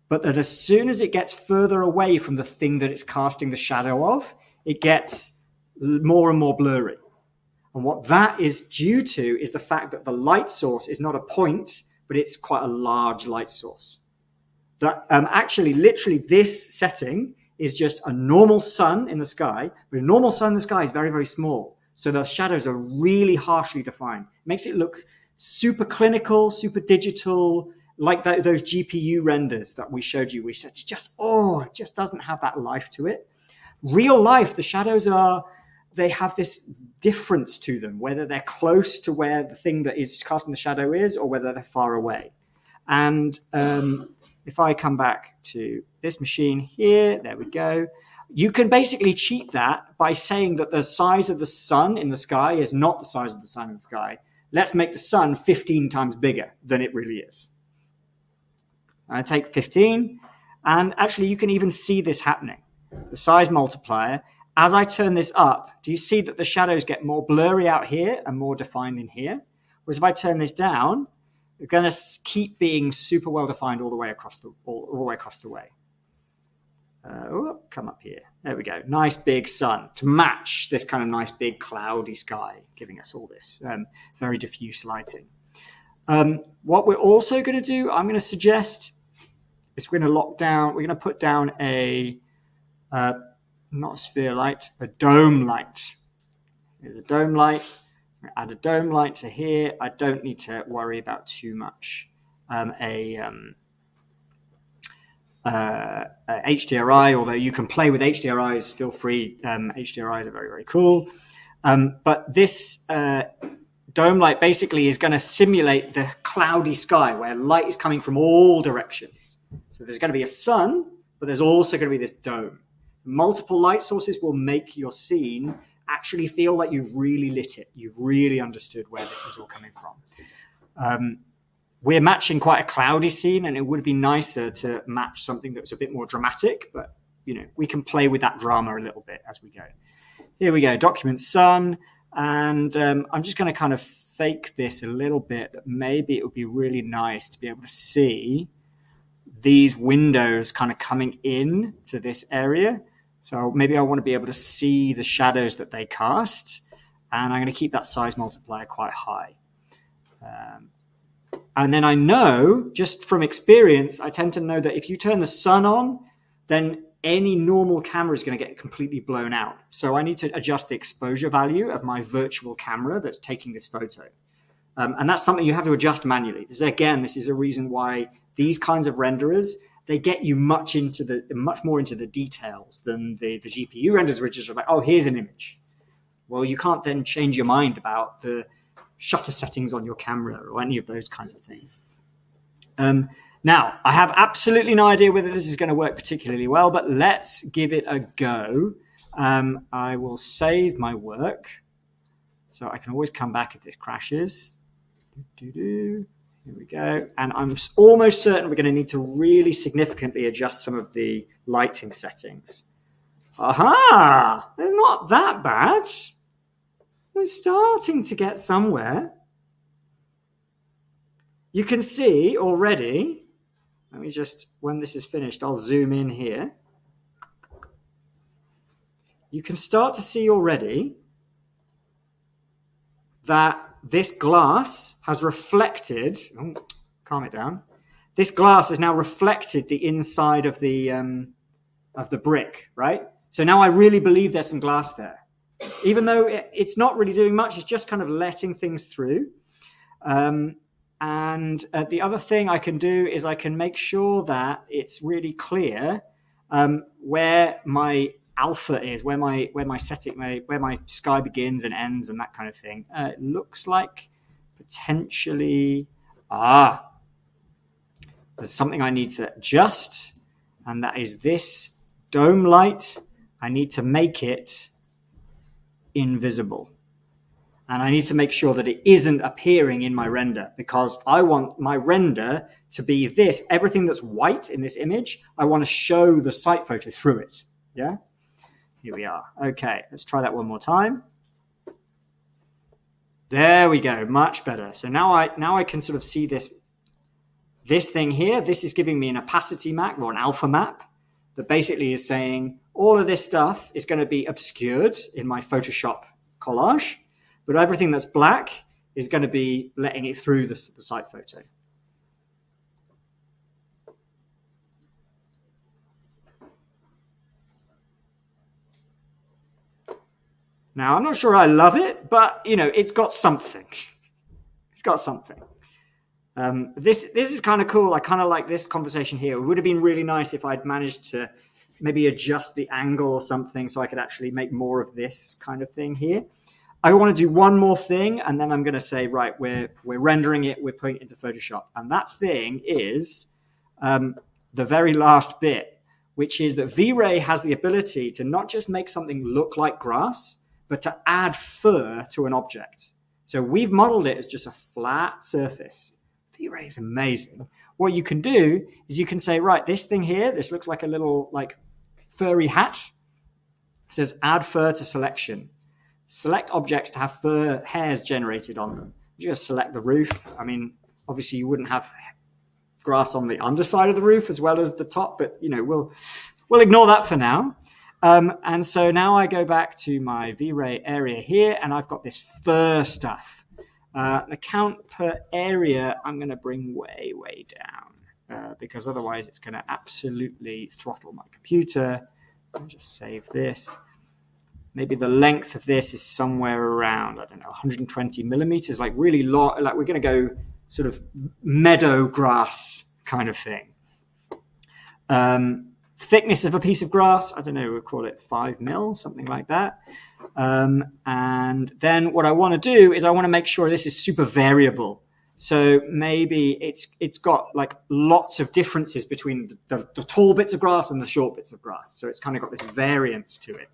but that as soon as it gets further away from the thing that it's casting the shadow of, it gets more and more blurry. And what that is due to is the fact that the light source is not a point, but it's quite a large light source. That actually, literally, this setting is just a normal sun in the sky, but a normal sun in the sky is very, very small. So the shadows are really harshly defined. It makes it look super clinical, super digital, like those GPU renders that we showed you. We said, it just doesn't have that life to it. Real life, the shadows they have this difference to them, whether they're close to where the thing that is casting the shadow is or whether they're far away. And if I come back to this machine here, there we go. You can basically cheat that by saying that the size of the sun in the sky is not the size of the sun in the sky. Let's make the sun 15 times bigger than it really is. I take 15, and actually you can even see this happening. The size multiplier, as I turn this up, do you see that the shadows get more blurry out here and more defined in here? Whereas if I turn this down, they're going to keep being super well defined all the way across the way. Come up here. There we go. Nice big sun to match this kind of nice big cloudy sky, giving us all this very diffuse lighting. What we're also going to do, I'm going to suggest, is we're going to put down a not a sphere light, a dome light. Here's a dome light. Add a dome light to here. I don't need to worry about too much. HDRI, although you can play with HDRIs, feel free. HDRIs are very, very cool. But this dome light basically is going to simulate the cloudy sky where light is coming from all directions. So there's going to be a sun, but there's also going to be this dome. Multiple light sources will make your scene actually feel like you've really lit it. You've really understood where this is all coming from. We're matching quite a cloudy scene, and it would be nicer to match something that was a bit more dramatic, but we can play with that drama a little bit as we go. Here we go, document sun, and I'm just going to kind of fake this a little bit, that maybe it would be really nice to be able to see these windows kind of coming in to this area. So maybe I want to be able to see the shadows that they cast, and I'm going to keep that size multiplier quite high. And then I know, just from experience, I tend to know that if you turn the sun on, then any normal camera is going to get completely blown out. So I need to adjust the exposure value of my virtual camera that's taking this photo. And that's something you have to adjust manually. This is a reason why these kinds of renderers, they get you much more into the details than the GPU renders, which is like, oh, here's an image. Well, you can't then change your mind about the shutter settings on your camera or any of those kinds of things. Now, I have absolutely no idea whether this is going to work particularly well, but let's give it a go. I will save my work, so I can always come back if this crashes. Here we go. And I'm almost certain we're going to need to really significantly adjust some of the lighting settings. Aha! It's not that bad. We're starting to get somewhere. You can see already, let me just, when this is finished, I'll zoom in here. You can start to see already that this glass has reflected. Oh, calm it down. This glass has now reflected the inside of the brick, right? So now I really believe there's some glass there, even though it's not really doing much. It's just kind of letting things through. And the other thing I can do is I can make sure that it's really clear where my alpha is, where my sky begins and ends, and that kind of thing. It looks like potentially there's something I need to adjust, and that is this dome light. I need to make it invisible. And I need to make sure that it isn't appearing in my render, because I want my render to be this. Everything that's white in this image, I want to show the site photo through it. Yeah? Here we are. Okay, let's try that one more time. There we go. Much better. So now I can sort of see this thing here. This is giving me an opacity map or an alpha map that basically is saying all of this stuff is going to be obscured in my Photoshop collage. But everything that's black is going to be letting it through the site photo. Now, I'm not sure I love it, but, it's got something. It's got something. This is kind of cool. I kind of like this conversation here. It would have been really nice if I'd managed to maybe adjust the angle or something so I could actually make more of this kind of thing here. I want to do one more thing, and then I'm going to say, right, we're rendering it, we're putting it into Photoshop. And that thing is the very last bit, which is that V-Ray has the ability to not just make something look like grass, but to add fur to an object. So we've modeled it as just a flat surface. V-Ray is amazing. What you can do is you can say, right, this thing here, this looks like a little furry hat. It says add fur to selection. Select objects to have fur hairs generated on them. You just select the roof. I mean, obviously you wouldn't have grass on the underside of the roof as well as the top, but we'll ignore that for now. And so now I go back to my V-Ray area here, and I've got this fur stuff. The count per area I'm going to bring way, way down because otherwise it's going to absolutely throttle my computer. I'll just save this. Maybe the length of this is somewhere around, 120 millimeters, like really long, like we're going to go sort of meadow grass kind of thing. Thickness of a piece of grass, we'll call it 5 mil, something like that. And then what I want to do is I want to make sure this is super variable. So maybe it's got like lots of differences between the tall bits of grass and the short bits of grass. So it's kind of got this variance to it.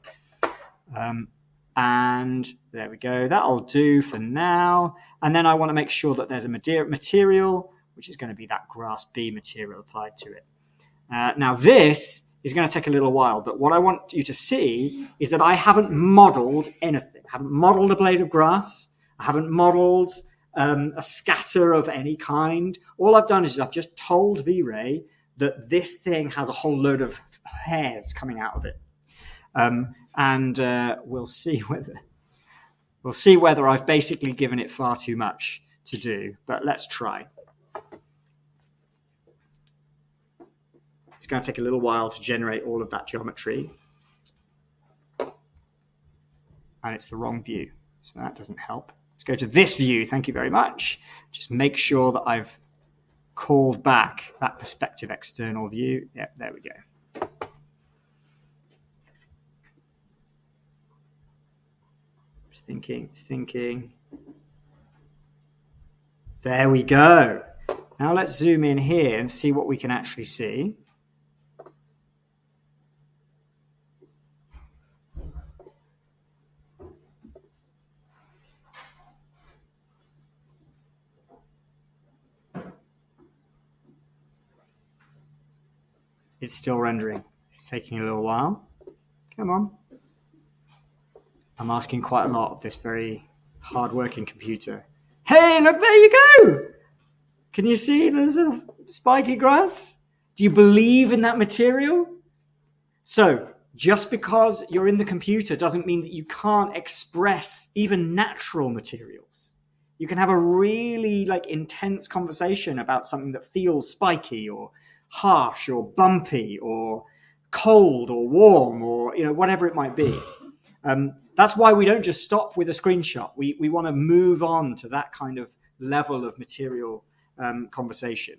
And there we go. That'll do for now. And then I want to make sure that there's a material, which is going to be that grass B material applied to it. Now this is going to take a little while, but what I want you to see is that I haven't modeled anything. I haven't modeled a blade of grass. I haven't modeled a scatter of any kind. All I've done is I've just told V-Ray that this thing has a whole load of hairs coming out of it. And we'll see whether I've basically given it far too much to do, but let's try. It's going to take a little while to generate all of that geometry. And it's the wrong view, so that doesn't help. Let's go to this view. Thank you very much. Just make sure that I've called back that perspective external view. Yep, there we go. It's thinking. There we go. Now let's zoom in here and see what we can actually see. It's still rendering. It's taking a little while. Come on. I'm asking quite a lot of this very hard-working computer. Hey, look, there you go. Can you see there's a spiky grass? Do you believe in that material? So just because you're in the computer doesn't mean that you can't express even natural materials. You can have a really like intense conversation about something that feels spiky or harsh or bumpy or cold or warm or whatever it might be. That's why we don't just stop with a screenshot. We want to move on to that kind of level of material conversation.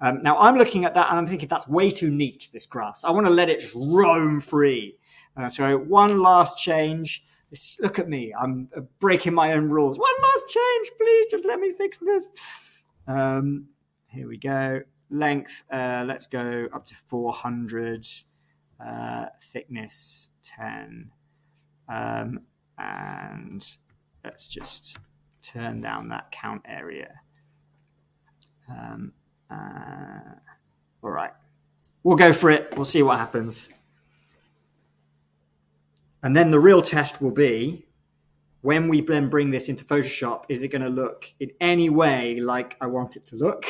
Now I'm looking at that and I'm thinking that's way too neat, this grass. I want to let it just roam free. So one last change. Look at me. I'm breaking my own rules. One last change, please. Just let me fix this. Here we go. Length, let's go up to 400. Thickness, 10. And let's just turn down that count area. All right. We'll go for it. We'll see what happens. And then the real test will be, when we then bring this into Photoshop, is it going to look in any way like I want it to look?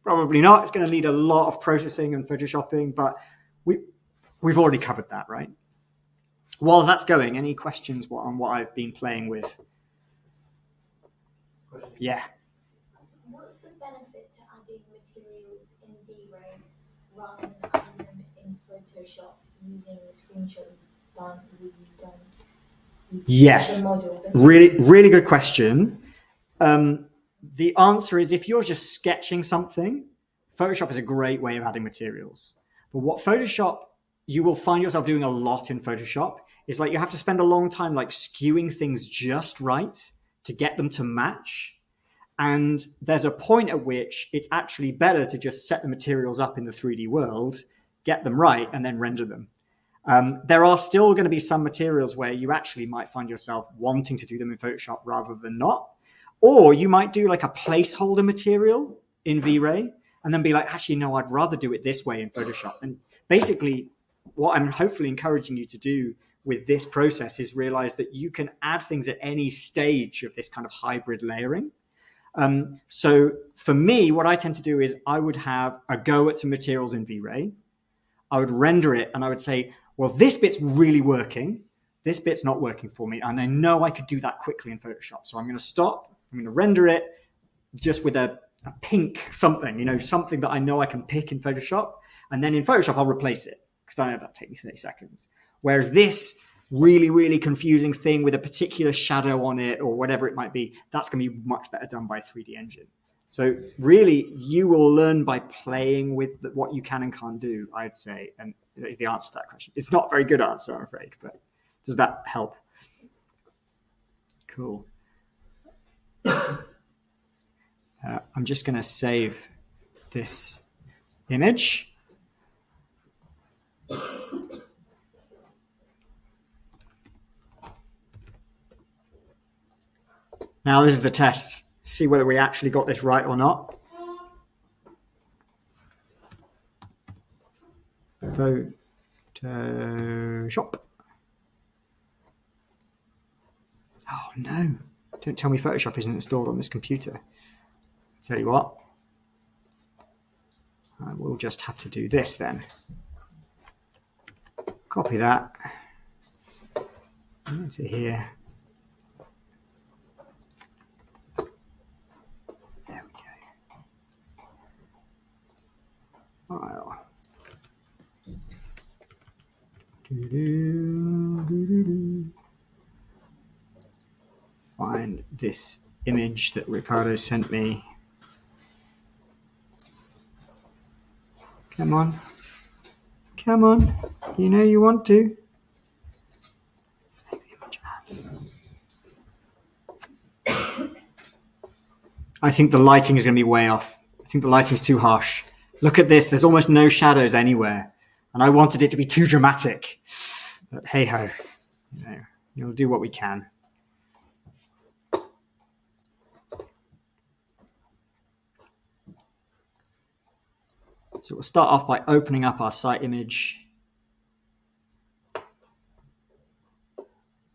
Probably not. It's going to need a lot of processing and Photoshopping, but we've already covered that, right? While that's going, any questions on what I've been playing with? Yeah. What's the benefit to adding materials in V-Ray rather than adding them in Photoshop using the screenshot you've done? Yes, really good question. The answer is, if you're just sketching something, Photoshop is a great way of adding materials. But what Photoshop, you will find yourself doing a lot in Photoshop, is like you have to spend a long time like skewing things just right to get them to match. And there's a point at which it's actually better to just set the materials up in the 3D world, get them right, and then render them. There are still going to be some materials where you actually might find yourself wanting to do them in Photoshop rather than not. Or you might do like a placeholder material in V-Ray and then be like, actually, no, I'd rather do it this way in Photoshop. And basically, what I'm hopefully encouraging you to do with this process is realize that you can add things at any stage of this kind of hybrid layering. So for me, what I tend to do is I would have a go at some materials in V-Ray. I would render it and I would say, well, this bit's really working. This bit's not working for me. And I know I could do that quickly in Photoshop. So I'm going to stop. I'm going to render it just with a pink something, something that I know I can pick in Photoshop. And then in Photoshop, I'll replace it because I know that'll take me 30 seconds. Whereas this really, really confusing thing with a particular shadow on it or whatever it might be, that's going to be much better done by a 3D engine. So really, you will learn by playing with what you can and can't do, I'd say. And that is the answer to that question. It's not a very good answer, I'm afraid, but does that help? Cool. I'm just going to save this image. Now this is the test. See whether we actually got this right or not. Photoshop. Oh no. Don't tell me Photoshop isn't installed on this computer. Tell you what. I will just have to do this then. Copy that. Into here. There we go. File. Find this image that Ricardo sent me. Come on. Come on. You know you want to. Save the image as. I think the lighting is going to be way off. I think the lighting is too harsh. Look at this. There's almost no shadows anywhere. And I wanted it to be too dramatic. But hey ho. We'll do what we can. So we'll start off by opening up our site image.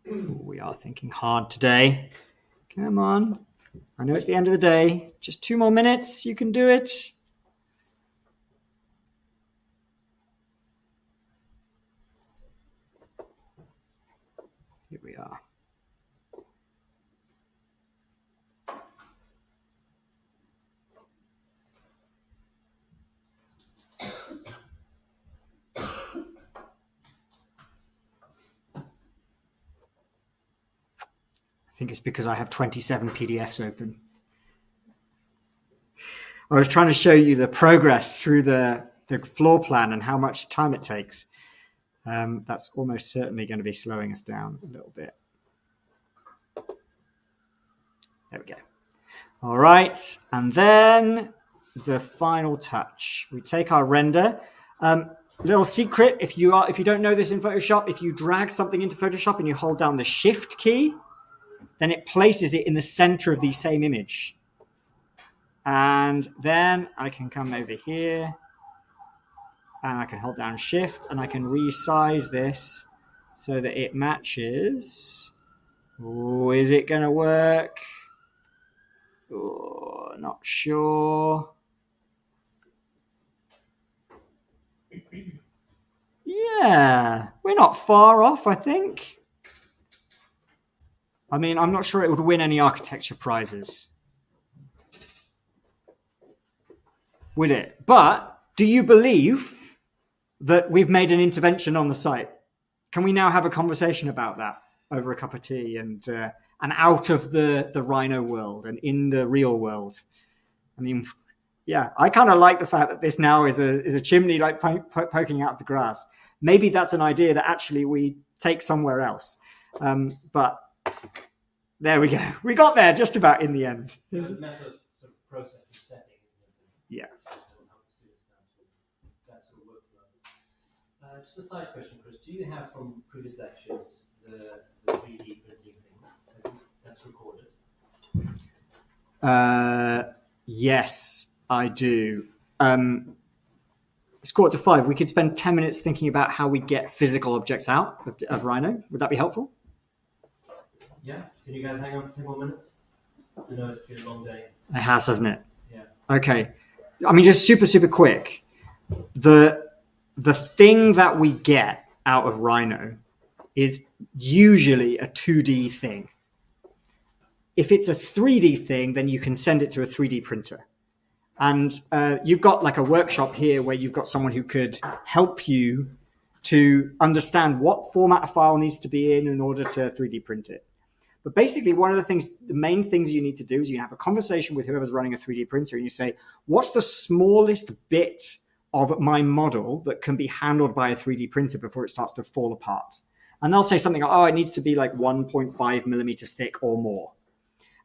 Ooh, we are thinking hard today. Come on. I know it's the end of the day. Just 2 more minutes. You can do it. I think it's because I have 27 PDFs open. I was trying to show you the progress through the floor plan and how much time it takes. That's almost certainly going to be slowing us down a little bit. There we go. All right, and then the final touch. We take our render. Little secret: if you don't know this in Photoshop, if you drag something into Photoshop and you hold down the Shift key, then it places it in the center of the same image. And then I can come over here and I can hold down Shift and I can resize this so that it matches. Oh, is it going to work? Oh, not sure. Yeah, we're not far off, I think. I mean, I'm not sure it would win any architecture prizes, would it? But do you believe that we've made an intervention on the site? Can we now have a conversation about that over a cup of tea and out of the Rhino world and in the real world? I mean, yeah, I kind of like the fact that this now is a chimney like poking out of the grass. Maybe that's an idea that actually we take somewhere else. But there we go. We got there just about in the end. It's a matter of sort of process and setting, isn't it? Yeah. That sort of workflow. Just a side question, Chris. Do you have from previous lectures the 3D printing thing that's recorded? Yes, I do. It's 4:45. We could spend 10 minutes thinking about how we get physical objects out of Rhino. Would that be helpful? Yeah. Can you guys hang on for 10 more minutes? I know it's been a long day. It has, hasn't it? Yeah. Okay. I mean, just super quick. The thing that we get out of Rhino is usually a 2D thing. If it's a 3D thing, then you can send it to a 3D printer. And you've got like a workshop here where you've got someone who could help you to understand what format a file needs to be in order to 3D print it. But basically, the main things you need to do is you have a conversation with whoever's running a 3D printer and you say, what's the smallest bit of my model that can be handled by a 3D printer before it starts to fall apart? And they'll say something like, oh, it needs to be like 1.5 millimeters thick or more.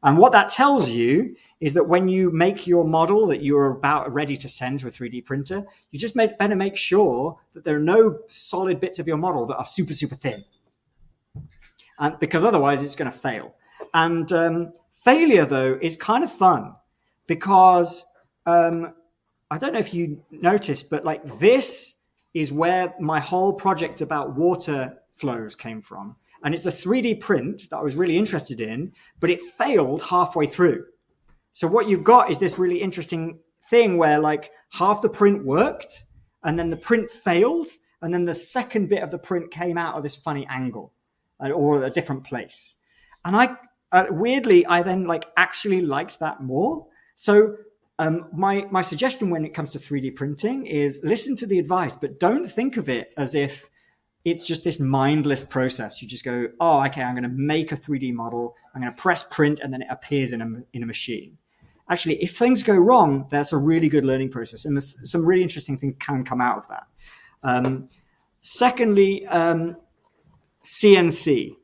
And what that tells you is that when you make your model that you're about ready to send to a 3D printer, you just better make sure that there are no solid bits of your model that are super thin. Because otherwise it's going to fail. And failure, though, is kind of fun because I don't know if you noticed, but like this is where my whole project about water flows came from. And it's a 3D print that I was really interested in, but it failed halfway through. So what you've got is this really interesting thing where like half the print worked and then the print failed. And then the second bit of the print came out of this funny angle or a different place. And weirdly, I then like actually liked that more. So my suggestion when it comes to 3D printing is listen to the advice, but don't think of it as if it's just this mindless process. You just go, oh, okay, I'm going to make a 3D model. I'm going to press print, and then it appears in a machine. Actually, if things go wrong, that's a really good learning process. And there's some really interesting things can come out of that. Secondly, CNC.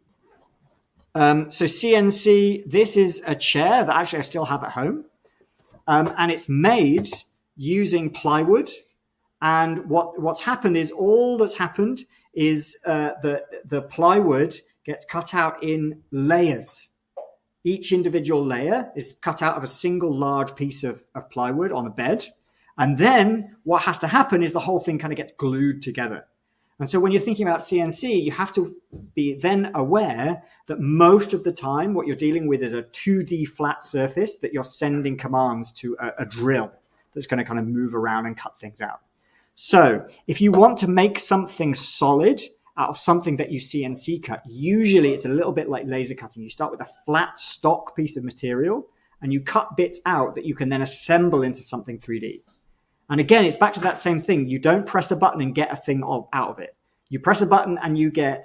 So CNC, this is a chair that actually I still have at home. And it's made using plywood. And what's happened is all that's happened is the plywood gets cut out in layers. Each individual layer is cut out of a single large piece of plywood on a bed. And then what has to happen is the whole thing kind of gets glued together. And so when you're thinking about CNC, you have to be then aware that most of the time what you're dealing with is a 2D flat surface that you're sending commands to a drill that's going to kind of move around and cut things out. So if you want to make something solid out of something that you CNC cut, usually it's a little bit like laser cutting. You start with a flat stock piece of material and you cut bits out that you can then assemble into something 3D. And again, it's back to that same thing. You don't press a button and get a thing out of it. You press a button and you get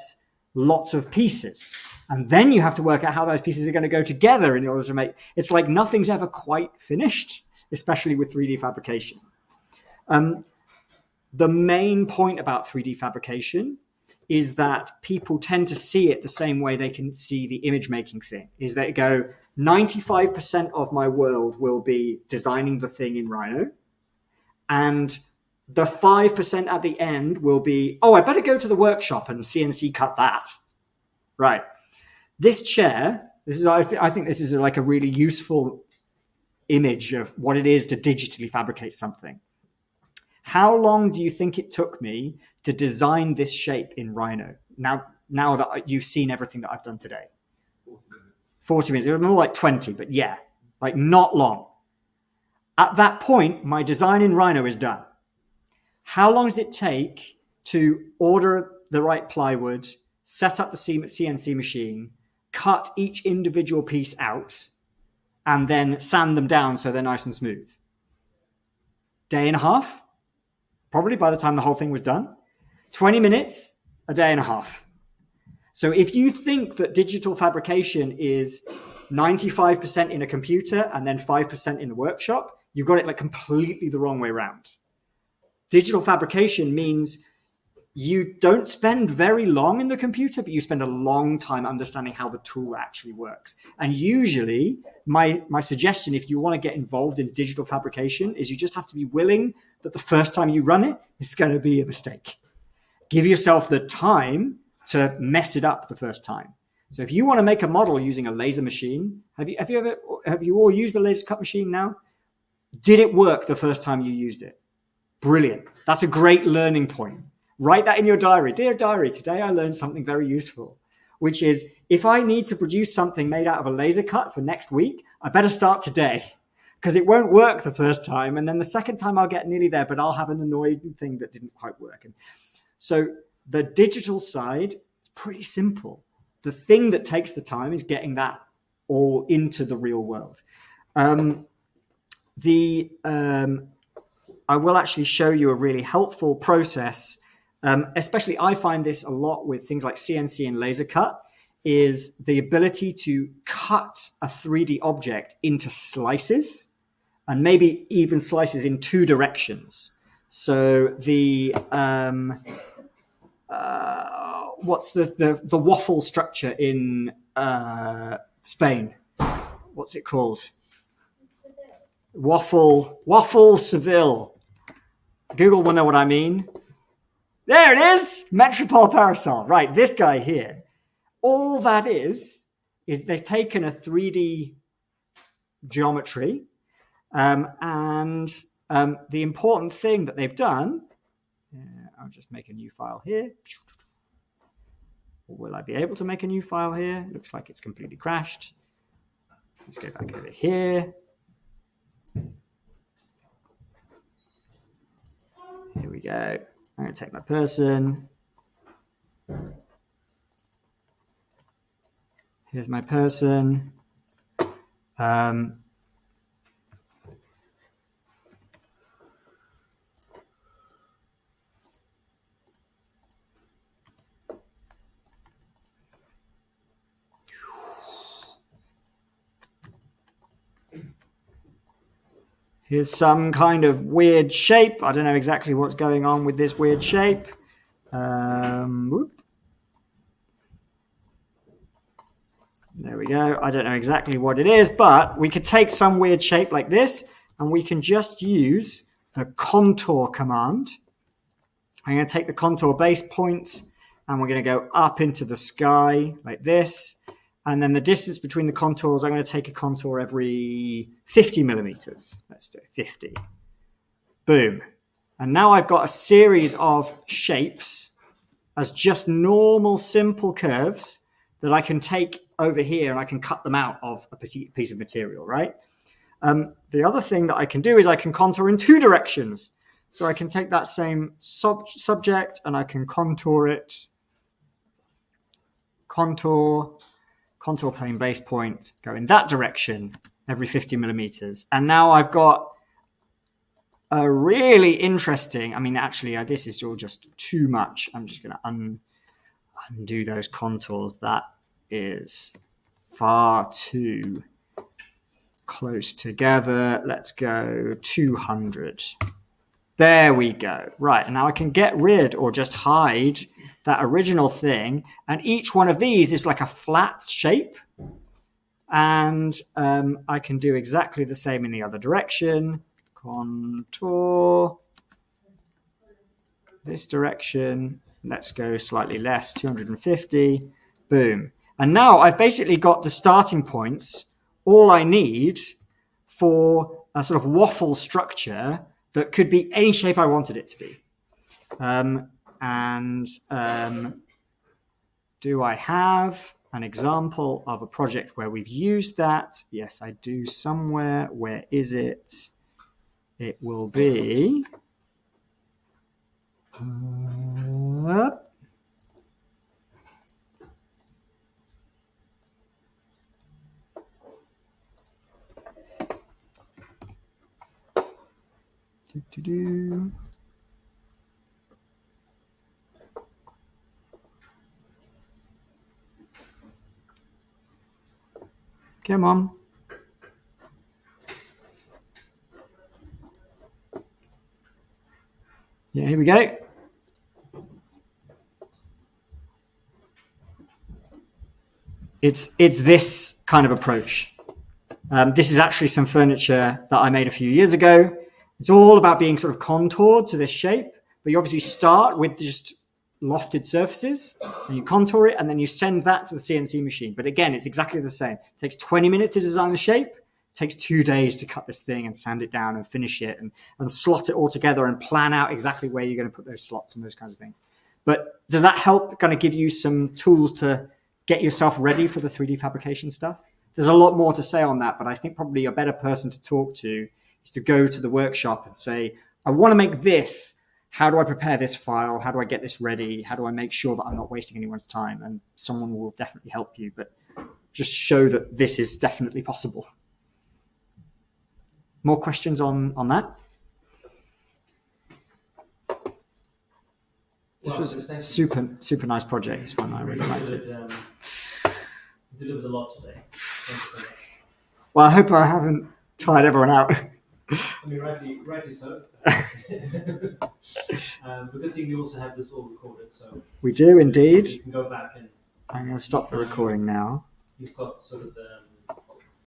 lots of pieces. And then you have to work out how those pieces are going to go together in order to make, it's like nothing's ever quite finished, especially with 3D fabrication. The main point about 3D fabrication is that people tend to see it the same way they can see the image making thing, is they go, 95% of my world will be designing the thing in Rhino, and the 5% at the end will be, oh, I better go to the workshop and CNC cut that. Right. This chair, I think this is like a really useful image of what it is to digitally fabricate something. How long do you think it took me to design this shape in Rhino? Now that you've seen everything that I've done today. 40 minutes. It was more like 20, but yeah, like not long. At that point, my design in Rhino is done. How long does it take to order the right plywood, set up the CNC machine, cut each individual piece out, and then sand them down so they're nice and smooth? Day and a half? Probably by the time the whole thing was done. 20 minutes, a day and a half. So if you think that digital fabrication is 95% in a computer and then 5% in the workshop, you've got it like completely the wrong way around. Digital fabrication means you don't spend very long in the computer, but you spend a long time understanding how the tool actually works. And usually my suggestion, if you want to get involved in digital fabrication, is you just have to be willing that the first time you run it, it's going to be a mistake. Give yourself the time to mess it up the first time. So if you want to make a model using a laser machine, have you all used the laser cut machine now? Did it work the first time you used it? Brilliant. That's a great learning point. Write that in your diary. Dear diary, today I learned something very useful, which is if I need to produce something made out of a laser cut for next week, I better start today, because it won't work the first time. And then the second time I'll get nearly there, but I'll have an annoying thing that didn't quite work. And so the digital side is pretty simple. The thing that takes the time is getting that all into the real world. I will actually show you a really helpful process. Especially I find this a lot with things like CNC and laser cut, is the ability to cut a 3D object into slices, and maybe even slices in two directions. So the what's the waffle structure in Spain? What's it called? Waffle Seville. Google will know what I mean. There it is, Metropole Parasol. Right, this guy here. All that is they've taken a 3D geometry, and the important thing that they've done, I'll just make a new file here. Or will I be able to make a new file here? Looks like it's completely crashed. Let's go back over here. Here we go. I'm going to take my person. Here's my person. Here's some kind of weird shape. I don't know exactly what's going on with this weird shape. There we go. I don't know exactly what it is, but we could take some weird shape like this, and we can just use the contour command. I'm going to take the contour base point, and we're going to go up into the sky like this. And then the distance between the contours, I'm going to take a contour every 50 millimeters. Let's do 50. Boom. And now I've got a series of shapes as just normal, simple curves that I can take over here and I can cut them out of a piece of material, right? The other thing that I can do is I can contour in two directions. So I can take that same subject and I can contour it. Contour plane base point, go in that direction every 50 millimeters. And now I've got a really interesting, actually, this is all just too much. I'm just going to undo those contours. That is far too close together. Let's go 200. There we go. Right, and now I can get rid or just hide that original thing. And each one of these is like a flat shape. And I can do exactly the same in the other direction. Contour. This direction. Let's go slightly less, 250. Boom. And now I've basically got the starting points, all I need for a sort of waffle structure that could be any shape I wanted it to be. Do I have an example of a project where we've used that? Yes, I do somewhere. Where is it? It will be... Come on. Yeah, here we go. It's this kind of approach. This is actually some furniture that I made a few years ago. It's all about being sort of contoured to this shape, but you obviously start with just lofted surfaces, and you contour it, and then you send that to the CNC machine. But again, it's exactly the same. It takes 20 minutes to design the shape. It takes 2 days to cut this thing and sand it down and finish it and slot it all together and plan out exactly where you're going to put those slots and those kinds of things. But does that help kind of give you some tools to get yourself ready for the 3D fabrication stuff? There's a lot more to say on that, but I think probably a better person to talk to is to go to the workshop and say, I want to make this. How do I prepare this file? How do I get this ready? How do I make sure that I'm not wasting anyone's time? And someone will definitely help you, but just show that this is definitely possible. More questions on that? This was a super nice project. This one, I really liked it. Delivered a lot today. Well, I hope I haven't tired everyone out. I mean, rightly so. The good thing we also have this all recorded, so we do indeed. You can go back and. I'm going to stop the recording now. You've got sort of the